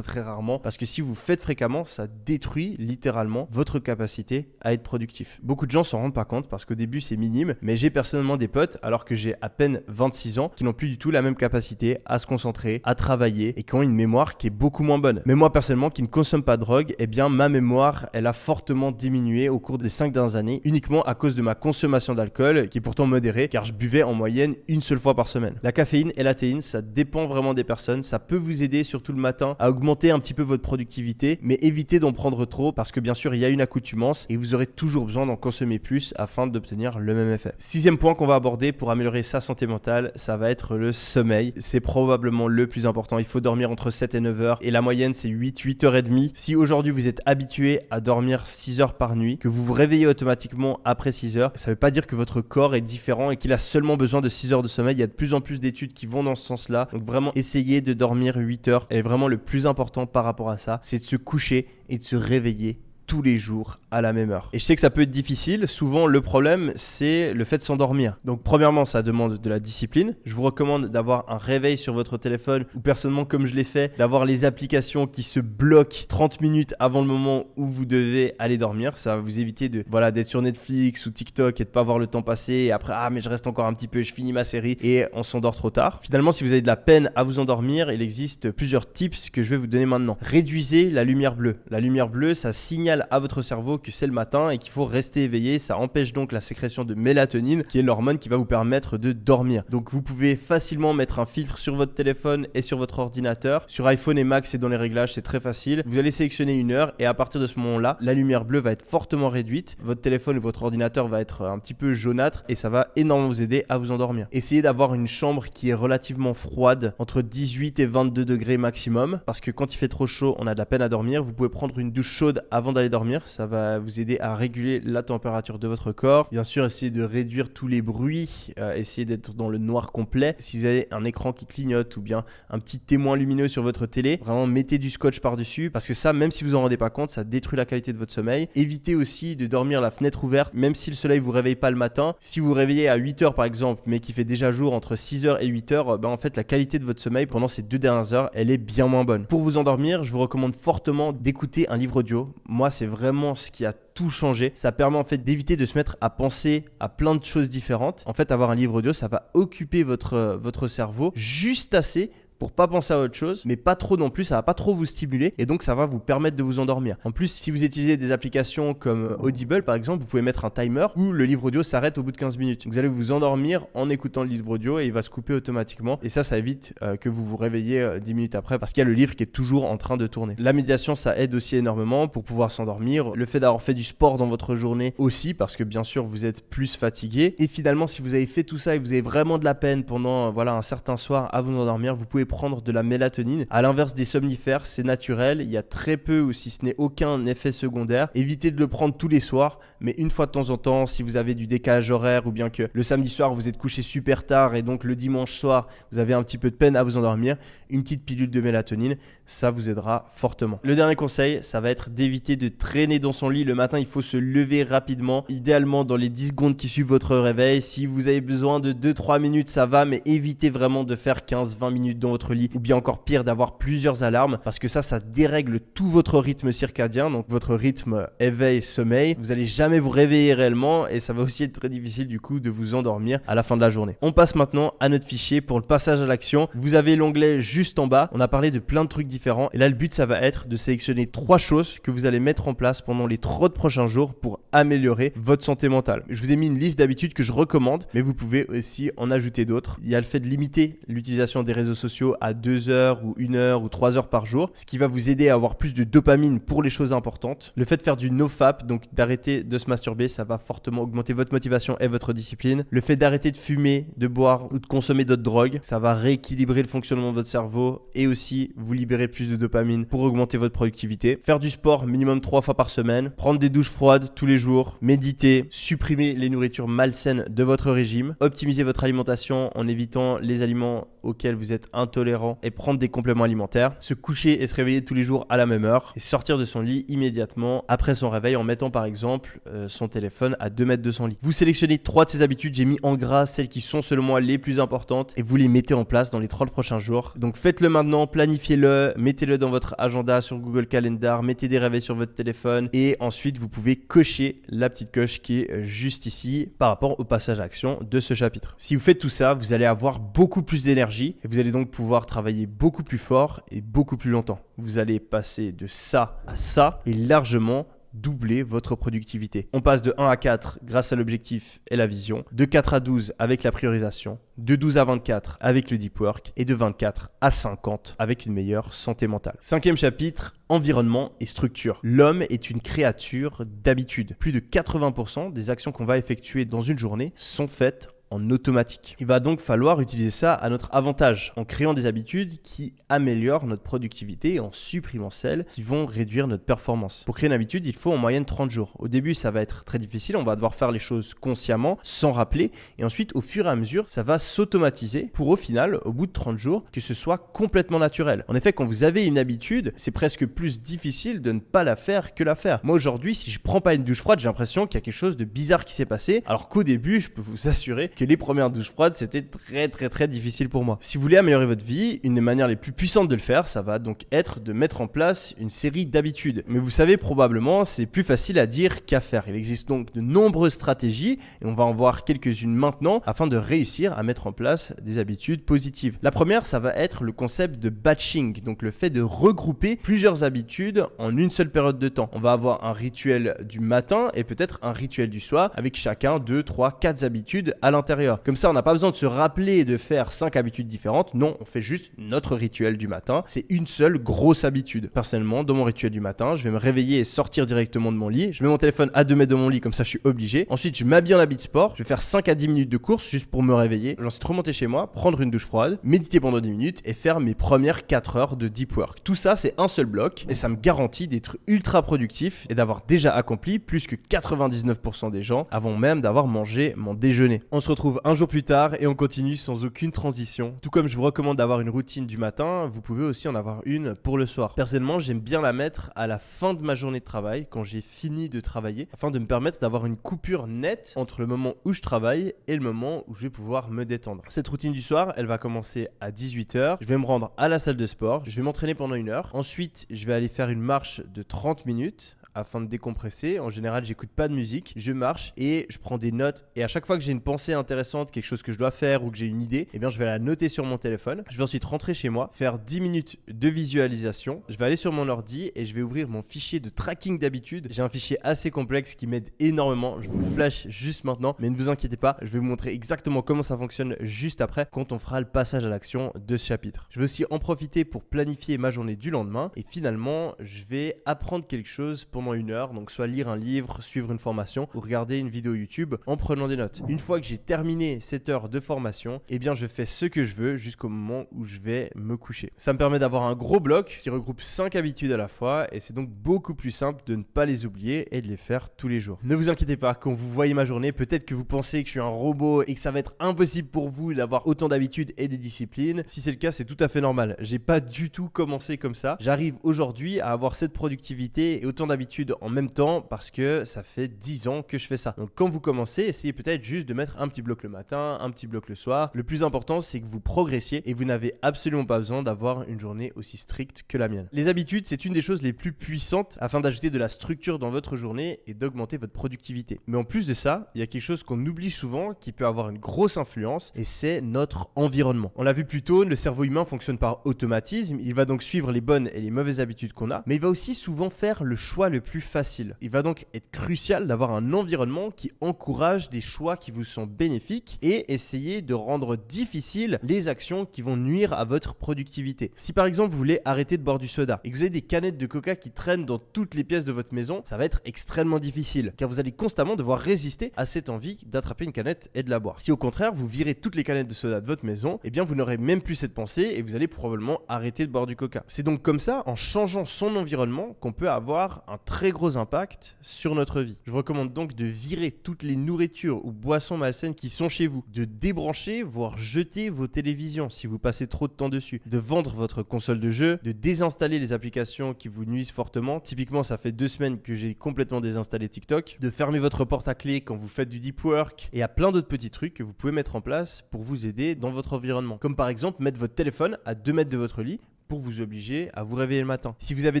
rarement parce que si vous faites fréquemment, ça détruit littéralement votre capacité à être productif. Beaucoup de gens s'en rendent pas compte parce qu'au début c'est minime, mais j'ai personnellement des potes alors que j'ai à peine 26 ans qui n'ont plus du tout la même capacité à se concentrer, à travailler et qui ont une mémoire qui est beaucoup moins bonne. Mais moi personnellement qui ne consomme pas de drogue, eh bien ma mémoire elle a fortement diminué au cours des 5 dernières années uniquement à cause de ma consommation d'alcool qui est pourtant modérée car je buvais en moyenne une seule fois par semaine. La caféine et la théine, ça dépend vraiment des personnes. Ça peut vous aider surtout le matin à augmenter un petit peu votre productivité, mais évitez d'en prendre trop parce que bien sûr il y a une accoutumance et vous aurez toujours besoin d'en consommer plus afin d'obtenir le même effet. Sixième point qu'on va aborder pour améliorer sa santé mentale, ça va être le sommeil. C'est probablement le plus important. Il faut dormir entre 7 et 9 heures et la moyenne c'est 8 heures et demie. Si aujourd'hui vous êtes habitué à dormir 6 heures par nuit, que vous vous réveillez automatiquement après 6 heures, ça ne veut pas dire que votre corps est différent et qu'il a seulement besoin de 6 heures de sommeil. Il y a de plus en plus d'études qui vont dans ce sens-là. Donc vraiment essayez de dormir 8 heures. Et vraiment le plus important par rapport à ça, c'est de se coucher et de se réveiller tous les jours à la même heure. Et je sais que ça peut être difficile. Souvent, le problème, c'est le fait de s'endormir. Donc, premièrement, ça demande de la discipline. Je vous recommande d'avoir un réveil sur votre téléphone ou personnellement, comme je l'ai fait, d'avoir les applications qui se bloquent 30 minutes avant le moment où vous devez aller dormir. Ça va vous éviter d'être sur Netflix ou TikTok et de pas voir le temps passer. Et après, mais je reste encore un petit peu, je finis ma série et on s'endort trop tard. Finalement, si vous avez de la peine à vous endormir, il existe plusieurs tips que je vais vous donner maintenant. Réduisez la lumière bleue. La lumière bleue, ça signale à votre cerveau que c'est le matin et qu'il faut rester éveillé. Ça empêche donc la sécrétion de mélatonine, qui est l'hormone qui va vous permettre de dormir. Donc vous pouvez facilement mettre un filtre sur votre téléphone et sur votre ordinateur. Sur iPhone et Mac, c'est dans les réglages, c'est très facile. Vous allez sélectionner une heure et à partir de ce moment-là, la lumière bleue va être fortement réduite. Votre téléphone ou votre ordinateur va être un petit peu jaunâtre et ça va énormément vous aider à vous endormir. Essayez d'avoir une chambre qui est relativement froide, entre 18 et 22 degrés maximum, parce que quand il fait trop chaud, on a de la peine à dormir. Vous pouvez prendre une douche chaude avant d'aller dormir, ça va vous aider à réguler la température de votre corps. Bien sûr, essayez de réduire tous les bruits, essayez d'être dans le noir complet. Si vous avez un écran qui clignote ou bien un petit témoin lumineux sur votre télé, vraiment mettez du scotch par-dessus parce que ça, même si vous en rendez pas compte, ça détruit la qualité de votre sommeil. Évitez aussi de dormir la fenêtre ouverte, même si le soleil vous réveille pas le matin. Si vous vous réveillez à 8 heures par exemple, mais qu'il fait déjà jour entre 6 heures et 8 heures, en fait, la qualité de votre sommeil pendant ces 2 dernières heures, elle est bien moins bonne. Pour vous endormir, je vous recommande fortement d'écouter un livre audio. Moi, c'est vraiment ce qui a tout changé. Ça permet en fait d'éviter de se mettre à penser à plein de choses différentes. En fait, avoir un livre audio, ça va occuper votre cerveau juste assez pour pas penser à autre chose, mais pas trop non plus, ça va pas trop vous stimuler et donc ça va vous permettre de vous endormir. En plus, si vous utilisez des applications comme Audible par exemple, vous pouvez mettre un timer où le livre audio s'arrête au bout de 15 minutes. Vous allez vous endormir en écoutant le livre audio et il va se couper automatiquement et ça évite que vous vous réveillez 10 minutes après parce qu'il y a le livre qui est toujours en train de tourner. La méditation, ça aide aussi énormément pour pouvoir s'endormir. Le fait d'avoir fait du sport dans votre journée aussi parce que bien sûr vous êtes plus fatigué et finalement si vous avez fait tout ça et vous avez vraiment de la peine pendant un certain soir à vous endormir, vous pouvez prendre de la mélatonine. À l'inverse des somnifères, c'est naturel, il y a très peu ou si ce n'est aucun effet secondaire. Évitez de le prendre tous les soirs, mais une fois de temps en temps, si vous avez du décalage horaire ou bien que le samedi soir vous êtes couché super tard et donc le dimanche soir vous avez un petit peu de peine à vous endormir, une petite pilule de mélatonine, ça vous aidera fortement. Le dernier conseil, ça va être d'éviter de traîner dans son lit. Le matin, il faut se lever rapidement, idéalement dans les 10 secondes qui suivent votre réveil. Si vous avez besoin de 2-3 minutes, ça va, mais évitez vraiment de faire 15-20 minutes dans votre lit ou bien encore pire d'avoir plusieurs alarmes parce que ça dérègle tout votre rythme circadien, donc votre rythme éveil-sommeil. Vous n'allez jamais vous réveiller réellement et ça va aussi être très difficile du coup de vous endormir à la fin de la journée. On passe maintenant à notre fichier pour le passage à l'action. Vous avez l'onglet juste en bas. On a parlé de plein de trucs différents et là le but ça va être de sélectionner 3 choses que vous allez mettre en place pendant les 30 prochains jours pour améliorer votre santé mentale. Je vous ai mis une liste d'habitudes que je recommande, mais vous pouvez aussi en ajouter d'autres. Il y a le fait de limiter l'utilisation des réseaux sociaux à 2 heures ou 1 heure ou 3 heures par jour, ce qui va vous aider à avoir plus de dopamine pour les choses importantes. Le fait de faire du nofap, donc d'arrêter de se masturber, ça va fortement augmenter votre motivation et votre discipline. Le fait d'arrêter de fumer, de boire ou de consommer d'autres drogues, ça va rééquilibrer le fonctionnement de votre cerveau et aussi vous libérer plus de dopamine pour augmenter votre productivité. Faire du sport minimum 3 fois par semaine, prendre des douches froides tous les jours, méditer, supprimer les nourritures malsaines de votre régime, optimiser votre alimentation en évitant les aliments auxquels vous êtes intolérant et prendre des compléments alimentaires, se coucher et se réveiller tous les jours à la même heure et sortir de son lit immédiatement après son réveil en mettant par exemple son téléphone à 2 mètres de son lit. Vous sélectionnez 3 de ces habitudes, j'ai mis en gras celles qui sont selon moi les plus importantes et vous les mettez en place dans les 30 prochains jours. Donc faites-le maintenant, planifiez-le, mettez-le dans votre agenda sur Google Calendar, mettez des réveils sur votre téléphone et ensuite vous pouvez cocher la petite coche qui est juste ici par rapport au passage à action de ce chapitre. Si vous faites tout ça, vous allez avoir beaucoup plus d'énergie et vous allez donc pouvoir travailler beaucoup plus fort et beaucoup plus longtemps. Vous allez passer de ça à ça et largement doubler votre productivité. On passe de 1 à 4 grâce à l'objectif et la vision, de 4 à 12 avec la priorisation, de 12 à 24 avec le deep work et de 24 à 50 avec une meilleure santé mentale. Cinquième chapitre, environnement et structure. L'homme est une créature d'habitude. Plus de 80% des actions qu'on va effectuer dans une journée sont faites en automatique. Il va donc falloir utiliser ça à notre avantage en créant des habitudes qui améliorent notre productivité et en supprimant celles qui vont réduire notre performance. Pour créer une habitude, il faut en moyenne 30 jours. Au début, ça va être très difficile, on va devoir faire les choses consciemment, sans rappeler, et ensuite, au fur et à mesure, ça va s'automatiser pour au final, au bout de 30 jours, que ce soit complètement naturel. En effet, quand vous avez une habitude, c'est presque plus difficile de ne pas la faire que la faire. Moi aujourd'hui, si je prends pas une douche froide, j'ai l'impression qu'il y a quelque chose de bizarre qui s'est passé, alors qu'au début, je peux vous assurer que les premières douches froides, c'était très difficile pour moi. Si vous voulez améliorer votre vie, une des manières les plus puissantes de le faire, ça va donc être de mettre en place une série d'habitudes. Mais vous savez probablement, c'est plus facile à dire qu'à faire. Il existe donc de nombreuses stratégies et on va en voir quelques-unes maintenant afin de réussir à mettre en place des habitudes positives. La première, ça va être le concept de batching, donc le fait de regrouper plusieurs habitudes en une seule période de temps. On va avoir un rituel du matin et peut-être un rituel du soir avec chacun 2, 3, 4 habitudes à l'intérieur. Comme ça, on n'a pas besoin de se rappeler de faire 5 habitudes différentes. Non, on fait juste notre rituel du matin. C'est une seule grosse habitude. Personnellement, dans mon rituel du matin, je vais me réveiller et sortir directement de mon lit. Je mets mon téléphone à 2 mètres de mon lit, comme ça je suis obligé. Ensuite, je m'habille en habit de sport. Je vais faire 5 à 10 minutes de course juste pour me réveiller. Ensuite, remonter chez moi, prendre une douche froide, méditer pendant 10 minutes et faire mes premières 4 heures de deep work. Tout ça, c'est un seul bloc et ça me garantit d'être ultra productif et d'avoir déjà accompli plus que 99% des gens avant même d'avoir mangé mon déjeuner. On se retrouve un jour plus tard et on continue sans aucune transition. Tout comme je vous recommande d'avoir une routine du matin, vous pouvez aussi en avoir une pour le soir. Personnellement, j'aime bien la mettre à la fin de ma journée de travail, quand j'ai fini de travailler, afin de me permettre d'avoir une coupure nette entre le moment où je travaille et le moment où je vais pouvoir me détendre. Cette routine du soir, elle va commencer à 18h. Je vais me rendre à la salle de sport. Je vais m'entraîner pendant 1 heure. Ensuite, je vais aller faire une marche de 30 minutes afin de décompresser. En général, j'écoute pas de musique, je marche et je prends des notes. Et à chaque fois que j'ai une pensée intéressante, quelque chose que je dois faire ou que j'ai une idée, eh bien, je vais la noter sur mon téléphone. Je vais ensuite rentrer chez moi, faire 10 minutes de visualisation. Je vais aller sur mon ordi et je vais ouvrir mon fichier de tracking d'habitude. J'ai un fichier assez complexe qui m'aide énormément. Je vous le flash juste maintenant, mais ne vous inquiétez pas, je vais vous montrer exactement comment ça fonctionne juste après quand on fera le passage à l'action de ce chapitre. Je vais aussi en profiter pour planifier ma journée du lendemain et finalement, je vais apprendre quelque chose pendant 1 heure, donc soit lire un livre, suivre une formation ou regarder une vidéo YouTube en prenant des notes. Une fois que j'ai terminé cette heure de formation, eh bien je fais ce que je veux jusqu'au moment où je vais me coucher. Ça me permet d'avoir un gros bloc qui regroupe 5 habitudes à la fois et c'est donc beaucoup plus simple de ne pas les oublier et de les faire tous les jours. Ne vous inquiétez pas, quand vous voyez ma journée, peut-être que vous pensez que je suis un robot et que ça va être impossible pour vous d'avoir autant d'habitudes et de discipline. Si c'est le cas, c'est tout à fait normal. J'ai pas du tout commencé comme ça. J'arrive aujourd'hui à avoir cette productivité et autant d'habitudes en même temps parce que ça fait 10 ans que je fais ça. Donc quand vous commencez, essayez peut-être juste de mettre un petit bloc le matin, un petit bloc le soir. Le plus important, c'est que vous progressiez et vous n'avez absolument pas besoin d'avoir une journée aussi stricte que la mienne. Les habitudes, c'est une des choses les plus puissantes afin d'ajouter de la structure dans votre journée et d'augmenter votre productivité. Mais en plus de ça, il y a quelque chose qu'on oublie souvent qui peut avoir une grosse influence et c'est notre environnement. On l'a vu plus tôt, le cerveau humain fonctionne par automatisme. Il va donc suivre les bonnes et les mauvaises habitudes qu'on a, mais il va aussi souvent faire le choix le plus facile. Il va donc être crucial d'avoir un environnement qui encourage des choix qui vous sont bénéfiques et essayer de rendre difficiles les actions qui vont nuire à votre productivité. Si par exemple vous voulez arrêter de boire du soda et que vous avez des canettes de coca qui traînent dans toutes les pièces de votre maison, ça va être extrêmement difficile car vous allez constamment devoir résister à cette envie d'attraper une canette et de la boire. Si au contraire vous virez toutes les canettes de soda de votre maison, eh bien vous n'aurez même plus cette pensée et vous allez probablement arrêter de boire du coca. C'est donc comme ça, en changeant son environnement, qu'on peut avoir un très gros impact sur notre vie. Je vous recommande donc de virer toutes les nourritures ou boissons malsaines qui sont chez vous, de débrancher, voire jeter vos télévisions si vous passez trop de temps dessus, de vendre votre console de jeu, de désinstaller les applications qui vous nuisent fortement. Typiquement, ça fait 2 semaines que j'ai complètement désinstallé TikTok, de fermer votre porte à clé quand vous faites du deep work et à plein d'autres petits trucs que vous pouvez mettre en place pour vous aider dans votre environnement. Comme par exemple mettre votre téléphone à 2 mètres de votre lit pour vous obliger à vous réveiller le matin. Si vous avez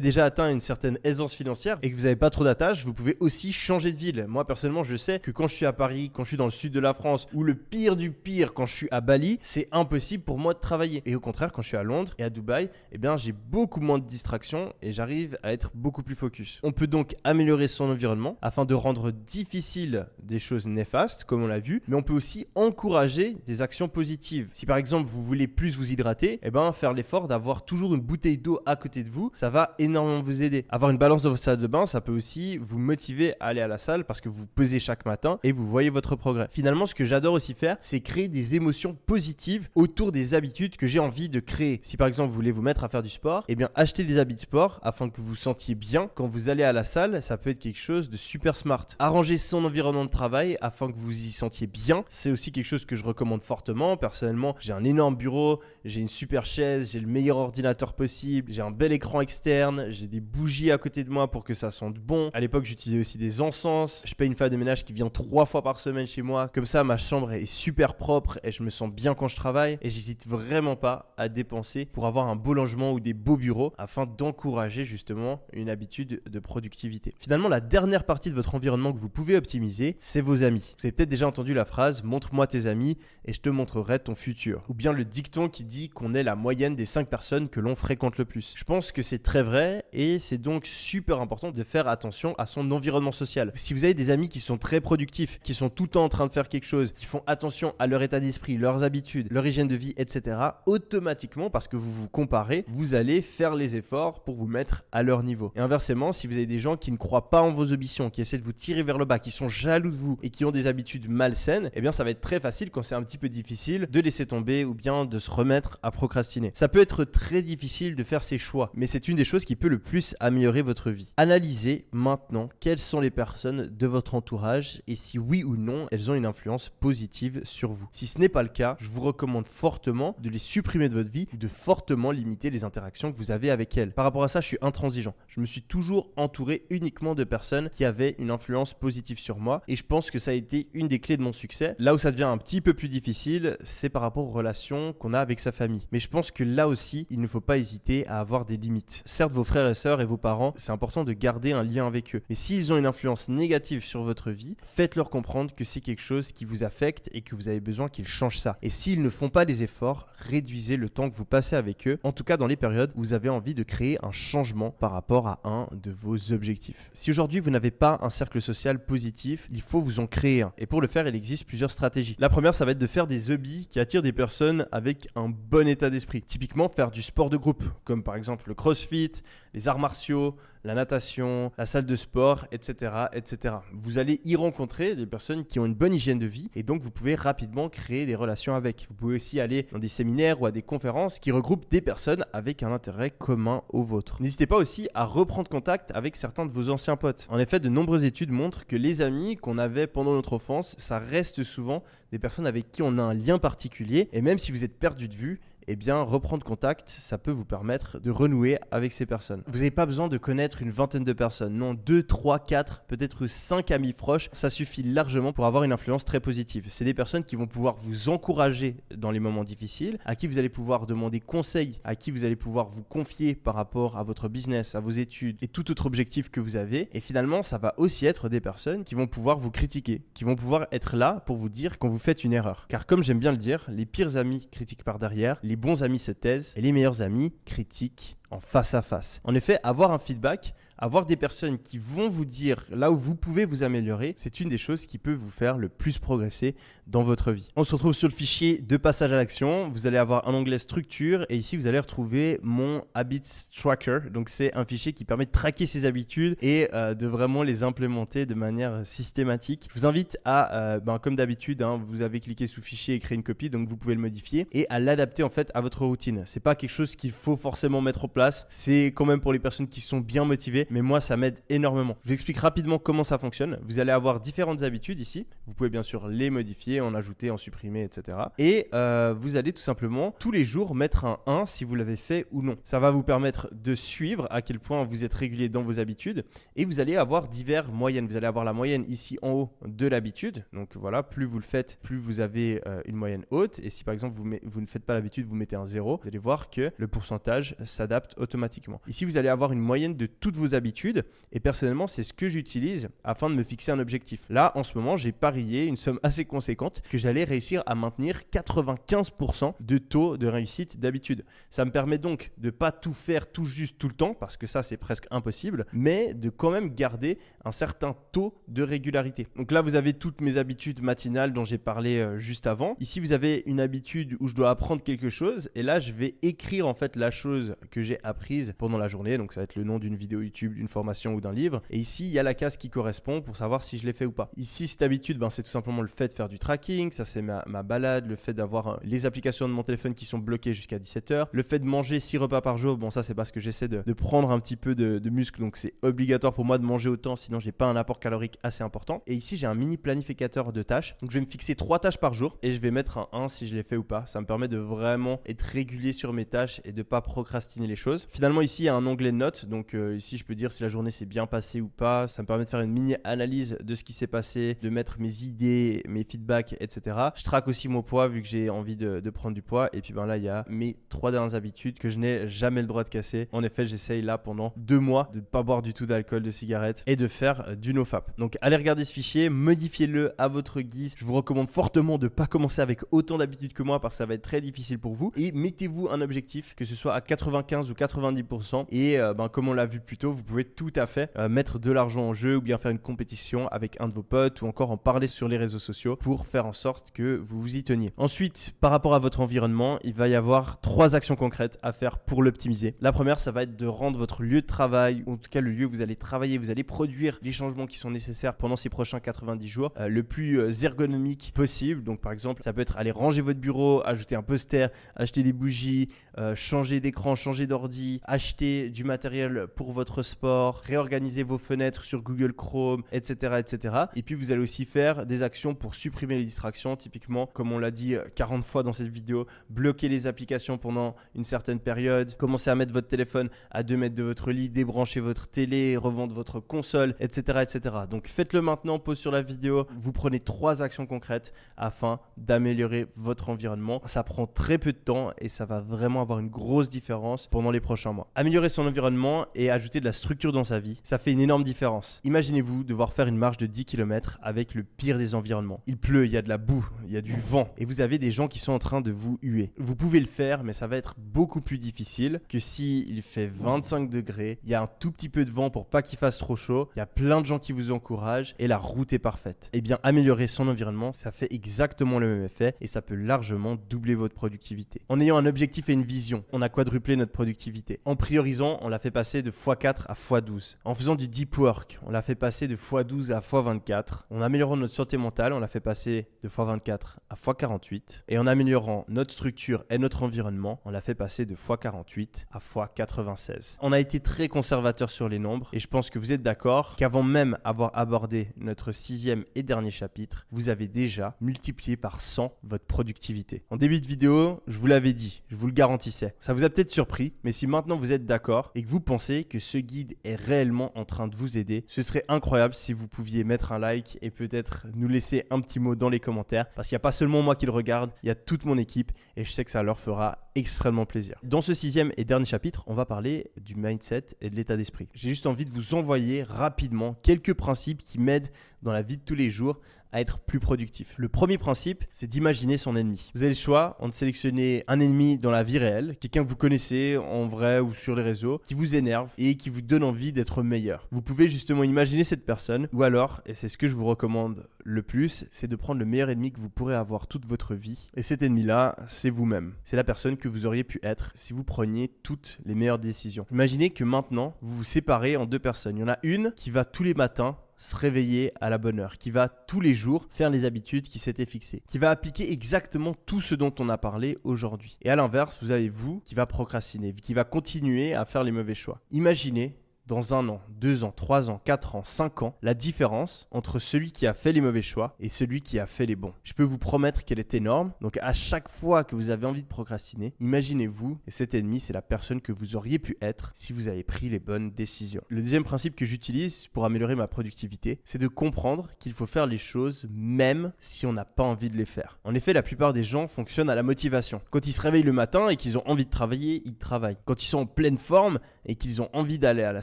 déjà atteint une certaine aisance financière et que vous n'avez pas trop d'attaches, vous pouvez aussi changer de ville. Moi personnellement, je sais que quand je suis à Paris, quand je suis dans le sud de la France, ou le pire du pire, quand je suis à Bali, c'est impossible pour moi de travailler. Et au contraire, quand je suis à Londres et à Dubaï, eh bien, j'ai beaucoup moins de distractions et j'arrive à être beaucoup plus focus. On peut donc améliorer son environnement afin de rendre difficile des choses néfastes, comme on l'a vu, mais on peut aussi encourager des actions positives. Si par exemple, vous voulez plus vous hydrater, eh ben, faire l'effort d'avoir toujours une bouteille d'eau à côté de vous, ça va énormément vous aider. Avoir une balance dans votre salle de bain, ça peut aussi vous motiver à aller à la salle parce que vous pesez chaque matin et vous voyez votre progrès. Finalement, ce que j'adore aussi faire, c'est créer des émotions positives autour des habitudes que j'ai envie de créer. Si par exemple, vous voulez vous mettre à faire du sport, eh bien, achetez des habits de sport afin que vous vous sentiez bien quand vous allez à la salle. Ça peut être quelque chose de super smart. Arranger son environnement de travail afin que vous y sentiez bien, c'est aussi quelque chose que je recommande fortement. Personnellement, j'ai un énorme bureau, j'ai une super chaise, j'ai le meilleur ordinateur possible, j'ai un bel écran externe, j'ai des bougies à côté de moi pour que ça sente bon. À l'époque, j'utilisais aussi des encens. Je paye une femme de ménage qui vient 3 fois par semaine chez moi. Comme ça, ma chambre est super propre et je me sens bien quand je travaille. Et j'hésite vraiment pas à dépenser pour avoir un beau logement ou des beaux bureaux afin d'encourager justement une habitude de productivité. Finalement, la dernière partie de votre environnement que vous pouvez optimiser, c'est vos amis. Vous avez peut-être déjà entendu la phrase « montre-moi tes amis et je te montrerai ton futur ». Ou bien le dicton qui dit qu'on est la moyenne des 5 personnes que l'on fréquente le plus. Je pense que c'est très vrai et c'est donc super important de faire attention à son environnement social. Si vous avez des amis qui sont très productifs, qui sont tout le temps en train de faire quelque chose, qui font attention à leur état d'esprit, leurs habitudes, leur hygiène de vie, etc., automatiquement, parce que vous vous comparez, vous allez faire les efforts pour vous mettre à leur niveau. Et inversement, si vous avez des gens qui ne croient pas en vos ambitions, qui essaient de vous tirer vers le bas, qui sont jaloux de vous et qui ont des habitudes malsaines, eh bien ça va être très facile quand c'est un petit peu difficile de laisser tomber ou bien de se remettre à procrastiner. Ça peut être très difficile de faire ses choix, mais c'est une des choses qui peut le plus améliorer votre vie. Analysez maintenant quelles sont les personnes de votre entourage et si oui ou non elles ont une influence positive sur vous. Si ce n'est pas le cas, je vous recommande fortement de les supprimer de votre vie ou de fortement limiter les interactions que vous avez avec elles. Par rapport à ça, je suis intransigeant. Je me suis toujours entouré uniquement de personnes qui avaient une influence positive sur moi et je pense que ça a été une des clés de mon succès. Là où ça devient un petit peu plus difficile, c'est par rapport aux relations qu'on a avec sa famille. Mais je pense que là aussi, il ne faut pas hésiter à avoir des limites. Certes, vos frères et sœurs et vos parents, c'est important de garder un lien avec eux. Mais s'ils ont une influence négative sur votre vie, faites-leur comprendre que c'est quelque chose qui vous affecte et que vous avez besoin qu'ils changent ça. Et s'ils ne font pas des efforts, réduisez le temps que vous passez avec eux, en tout cas dans les périodes où vous avez envie de créer un changement par rapport à un de vos objectifs. Si aujourd'hui vous n'avez pas un cercle social positif, il faut vous en créer un. Et pour le faire, il existe plusieurs stratégies. La première, ça va être de faire des hobbies qui attirent des personnes avec un bon état d'esprit. Typiquement, faire du sport de groupe, comme par exemple le crossfit, les arts martiaux, la natation, la salle de sport, etc., etc. Vous allez y rencontrer des personnes qui ont une bonne hygiène de vie et donc vous pouvez rapidement créer des relations avec. Vous pouvez aussi aller dans des séminaires ou à des conférences qui regroupent des personnes avec un intérêt commun au vôtre. N'hésitez pas aussi à reprendre contact avec certains de vos anciens potes. En effet, de nombreuses études montrent que les amis qu'on avait pendant notre enfance, ça reste souvent des personnes avec qui on a un lien particulier et même si vous êtes perdu de vue, eh bien, reprendre contact, ça peut vous permettre de renouer avec ces personnes. Vous n'avez pas besoin de connaître une vingtaine de personnes. Non, 2, 3, 4, peut-être 5 amis proches, ça suffit largement pour avoir une influence très positive. C'est des personnes qui vont pouvoir vous encourager dans les moments difficiles, à qui vous allez pouvoir demander conseil, à qui vous allez pouvoir vous confier par rapport à votre business, à vos études et tout autre objectif que vous avez. Et finalement, ça va aussi être des personnes qui vont pouvoir vous critiquer, qui vont pouvoir être là pour vous dire quand vous faites une erreur. Car comme j'aime bien le dire, les pires amis critiquent par derrière, les bons amis se taisent et les meilleurs amis critiquent en face à face. En effet, avoir un feedback, avoir des personnes qui vont vous dire là où vous pouvez vous améliorer, c'est une des choses qui peut vous faire le plus progresser dans votre vie. On se retrouve sur le fichier de passage à l'action. Vous allez avoir un onglet structure et ici vous allez retrouver mon Habits Tracker. Donc c'est un fichier qui permet de traquer ses habitudes et de vraiment les implémenter de manière systématique. Je vous invite à, comme d'habitude, vous avez cliqué sous fichier et créé une copie, donc vous pouvez le modifier et à l'adapter en fait à votre routine. C'est pas quelque chose qu'il faut forcément mettre en place. C'est quand même pour les personnes qui sont bien motivées. juger, mais moi ça m'aide énormément. Je vous explique rapidement comment ça fonctionne. Vous allez avoir différentes habitudes ici. Vous pouvez bien sûr les modifier, en ajouter, en supprimer, etc. Et vous allez tout simplement tous les jours mettre un 1 si vous l'avez fait ou non. Ça va vous permettre de suivre à quel point vous êtes régulier dans vos habitudes et vous allez avoir diverses moyennes. Vous allez avoir la moyenne ici en haut de l'habitude. Donc voilà, plus vous le faites, plus vous avez une moyenne haute. Et si par exemple vous ne faites pas l'habitude, vous mettez un 0, vous allez voir que le pourcentage s'adapte automatiquement. Ici, vous allez avoir une moyenne de toutes vos habitudes et personnellement, c'est ce que j'utilise afin de me fixer un objectif. Là, en ce moment, j'ai parié une somme assez conséquente que j'allais réussir à maintenir 95% de taux de réussite d'habitude. Ça me permet donc de ne pas tout faire tout juste tout le temps parce que ça, c'est presque impossible, mais de quand même garder un certain taux de régularité. Donc là, vous avez toutes mes habitudes matinales dont j'ai parlé juste avant. Ici, vous avez une habitude où je dois apprendre quelque chose et là, je vais écrire en fait la chose que j'ai apprise pendant la journée. Donc ça va être le nom d'une vidéo YouTube, d'une formation ou d'un livre. Et ici, il y a la case qui correspond pour savoir si je l'ai fait ou pas. Ici, cette habitude, c'est tout simplement le fait de faire du tracking. Ça, c'est ma balade, le fait d'avoir les applications de mon téléphone qui sont bloquées jusqu'à 17h. Le fait de manger 6 repas par jour, ça c'est parce que j'essaie de prendre un petit peu de muscle. Donc c'est obligatoire pour moi de manger autant, sinon j'ai pas un apport calorique assez important. Et ici, j'ai un mini planificateur de tâches. Donc je vais me fixer 3 tâches par jour et je vais mettre un 1 si je l'ai fait ou pas. Ça me permet de vraiment être régulier sur mes tâches et de pas procrastiner les choses. Finalement, ici, il y a un onglet notes. Donc ici, je peux dire si la journée s'est bien passée ou pas. Ça me permet de faire une mini analyse de ce qui s'est passé, de mettre mes idées, mes feedbacks, etc. Je traque aussi mon poids vu que j'ai envie de prendre du poids. Et puis là, il y a mes 3 dernières habitudes que je n'ai jamais le droit de casser. En effet, j'essaye là pendant 2 mois de ne pas boire du tout d'alcool, de cigarettes et de faire du NoFap. Donc allez regarder ce fichier, modifiez-le à votre guise. Je vous recommande fortement de ne pas commencer avec autant d'habitudes que moi parce que ça va être très difficile pour vous. Et mettez-vous un objectif, que ce soit à 95 ou 90%. Et comme on l'a vu plus tôt, vous pouvez tout à fait mettre de l'argent en jeu ou bien faire une compétition avec un de vos potes ou encore en parler sur les réseaux sociaux pour faire en sorte que vous vous y teniez. Ensuite, par rapport à votre environnement, il va y avoir 3 actions concrètes à faire pour l'optimiser. La première, ça va être de rendre votre lieu de travail, ou en tout cas le lieu où vous allez travailler, vous allez produire les changements qui sont nécessaires pendant ces prochains 90 jours, le plus ergonomique possible. Donc par exemple, ça peut être aller ranger votre bureau, ajouter un poster, acheter des bougies, changer d'écran, changer d'ordi, acheter du matériel pour votre sport, réorganiser vos fenêtres sur Google Chrome, etc., etc. Et puis vous allez aussi faire des actions pour supprimer les distractions, typiquement, comme on l'a dit 40 fois dans cette vidéo, bloquer les applications pendant une certaine période, commencer à mettre votre téléphone à 2 mètres de votre lit, débrancher votre télé, revendre votre console, etc., etc. Donc faites-le maintenant, pause sur la vidéo, vous prenez 3 actions concrètes afin d'améliorer votre environnement. Ça prend très peu de temps et ça va vraiment avoir une grosse différence pendant les prochains mois. Améliorer son environnement et ajouter de la structure dans sa vie, ça fait une énorme différence. Imaginez-vous devoir faire une marche de 10 km avec le pire des environnements. Il pleut, il y a de la boue, il y a du vent et vous avez des gens qui sont en train de vous huer. Vous pouvez le faire, mais ça va être beaucoup plus difficile que si il fait 25 degrés, il y a un tout petit peu de vent pour pas qu'il fasse trop chaud, il y a plein de gens qui vous encouragent et la route est parfaite. Eh bien, améliorer son environnement, ça fait exactement le même effet et ça peut largement doubler votre productivité. En ayant un objectif et une vision, on a quadruplé notre productivité. En priorisant, on l'a fait passer de x4 à x12. En faisant du deep work, on l'a fait passer de x12 à x24. En améliorant notre santé mentale, on l'a fait passer de x24 à x48. Et en améliorant notre structure et notre environnement, on l'a fait passer de x48 à x96. On a été très conservateur sur les nombres et je pense que vous êtes d'accord qu'avant même avoir abordé notre 6e et dernier chapitre, vous avez déjà multiplié par 100 votre productivité. En début de vidéo, je vous l'avais dit, je vous le garantissais. Ça vous a peut-être surpris, mais si maintenant vous êtes d'accord et que vous pensez que ce guide est réellement en train de vous aider, ce serait incroyable si vous pouviez mettre un like et peut-être nous laisser un petit mot dans les commentaires parce qu'il n'y a pas seulement moi qui le regarde, il y a toute mon équipe et je sais que ça leur fera extrêmement plaisir. Dans ce 6e et dernier chapitre, on va parler du mindset et de l'état d'esprit. J'ai juste envie de vous envoyer rapidement quelques principes qui m'aident dans la vie de tous les jours à être plus productif. Le premier principe, c'est d'imaginer son ennemi. Vous avez le choix entre sélectionner un ennemi dans la vie réelle, quelqu'un que vous connaissez en vrai ou sur les réseaux, qui vous énerve et qui vous donne envie d'être meilleur. Vous pouvez justement imaginer cette personne ou alors, et c'est ce que je vous recommande le plus, c'est de prendre le meilleur ennemi que vous pourrez avoir toute votre vie. Et cet ennemi-là, c'est vous-même. C'est la personne que vous auriez pu être si vous preniez toutes les meilleures décisions. Imaginez que maintenant, vous vous séparez en 2 personnes. Il y en a une qui va tous les matins se réveiller à la bonne heure, qui va tous les jours faire les habitudes qui s'étaient fixées, qui va appliquer exactement tout ce dont on a parlé aujourd'hui. Et à l'inverse, vous avez vous qui va procrastiner, qui va continuer à faire les mauvais choix. Imaginez dans 1 an, 2 ans, 3 ans, 4 ans, 5 ans, la différence entre celui qui a fait les mauvais choix et celui qui a fait les bons. Je peux vous promettre qu'elle est énorme. Donc à chaque fois que vous avez envie de procrastiner, imaginez-vous, et cet ennemi, c'est la personne que vous auriez pu être si vous avez pris les bonnes décisions. Le deuxième principe que j'utilise pour améliorer ma productivité, c'est de comprendre qu'il faut faire les choses même si on n'a pas envie de les faire. En effet, la plupart des gens fonctionnent à la motivation. Quand ils se réveillent le matin et qu'ils ont envie de travailler, ils travaillent. Quand ils sont en pleine forme et qu'ils ont envie d'aller à la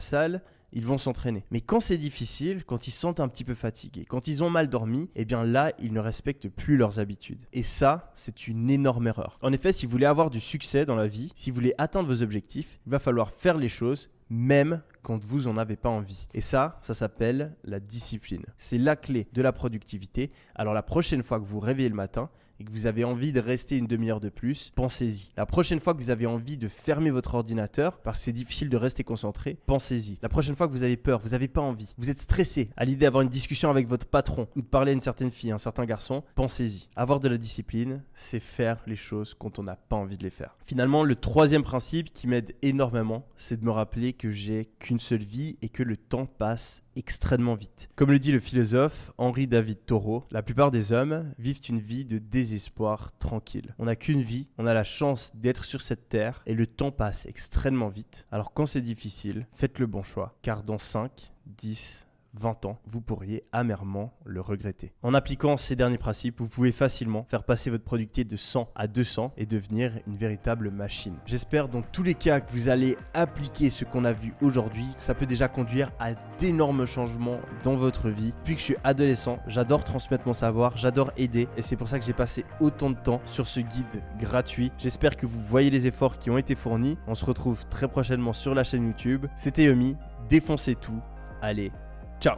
salle, ils vont s'entraîner. Mais quand c'est difficile, quand ils se sentent un petit peu fatigués, quand ils ont mal dormi, eh bien là, ils ne respectent plus leurs habitudes. Et ça, c'est une énorme erreur. En effet, si vous voulez avoir du succès dans la vie, si vous voulez atteindre vos objectifs, il va falloir faire les choses même quand vous en avez pas envie. Et ça s'appelle la discipline. C'est la clé de la productivité. Alors la prochaine fois que vous réveillez le matin et que vous avez envie de rester une demi-heure de plus, pensez-y. La prochaine fois que vous avez envie de fermer votre ordinateur parce que c'est difficile de rester concentré, pensez-y. La prochaine fois que vous avez peur, vous n'avez pas envie, vous êtes stressé à l'idée d'avoir une discussion avec votre patron ou de parler à une certaine fille, un certain garçon, pensez-y. Avoir de la discipline, c'est faire les choses quand on n'a pas envie de les faire. Finalement, le troisième principe qui m'aide énormément, c'est de me rappeler que j'ai qu'une seule vie et que le temps passe extrêmement vite. Comme le dit le philosophe Henri David Thoreau, la plupart des hommes vivent une vie de désespoir tranquille. On n'a qu'une vie, on a la chance d'être sur cette terre et le temps passe extrêmement vite. Alors quand c'est difficile, faites le bon choix, car dans 5, 10, 20 ans, vous pourriez amèrement le regretter. En appliquant ces derniers principes, vous pouvez facilement faire passer votre productivité de 100 à 200 et devenir une véritable machine. J'espère dans tous les cas que vous allez appliquer ce qu'on a vu aujourd'hui. Ça peut déjà conduire à d'énormes changements dans votre vie. Depuis que je suis adolescent, j'adore transmettre mon savoir, j'adore aider et c'est pour ça que j'ai passé autant de temps sur ce guide gratuit. J'espère que vous voyez les efforts qui ont été fournis. On se retrouve très prochainement sur la chaîne YouTube. C'était Yomi, défoncez tout. Allez, ciao!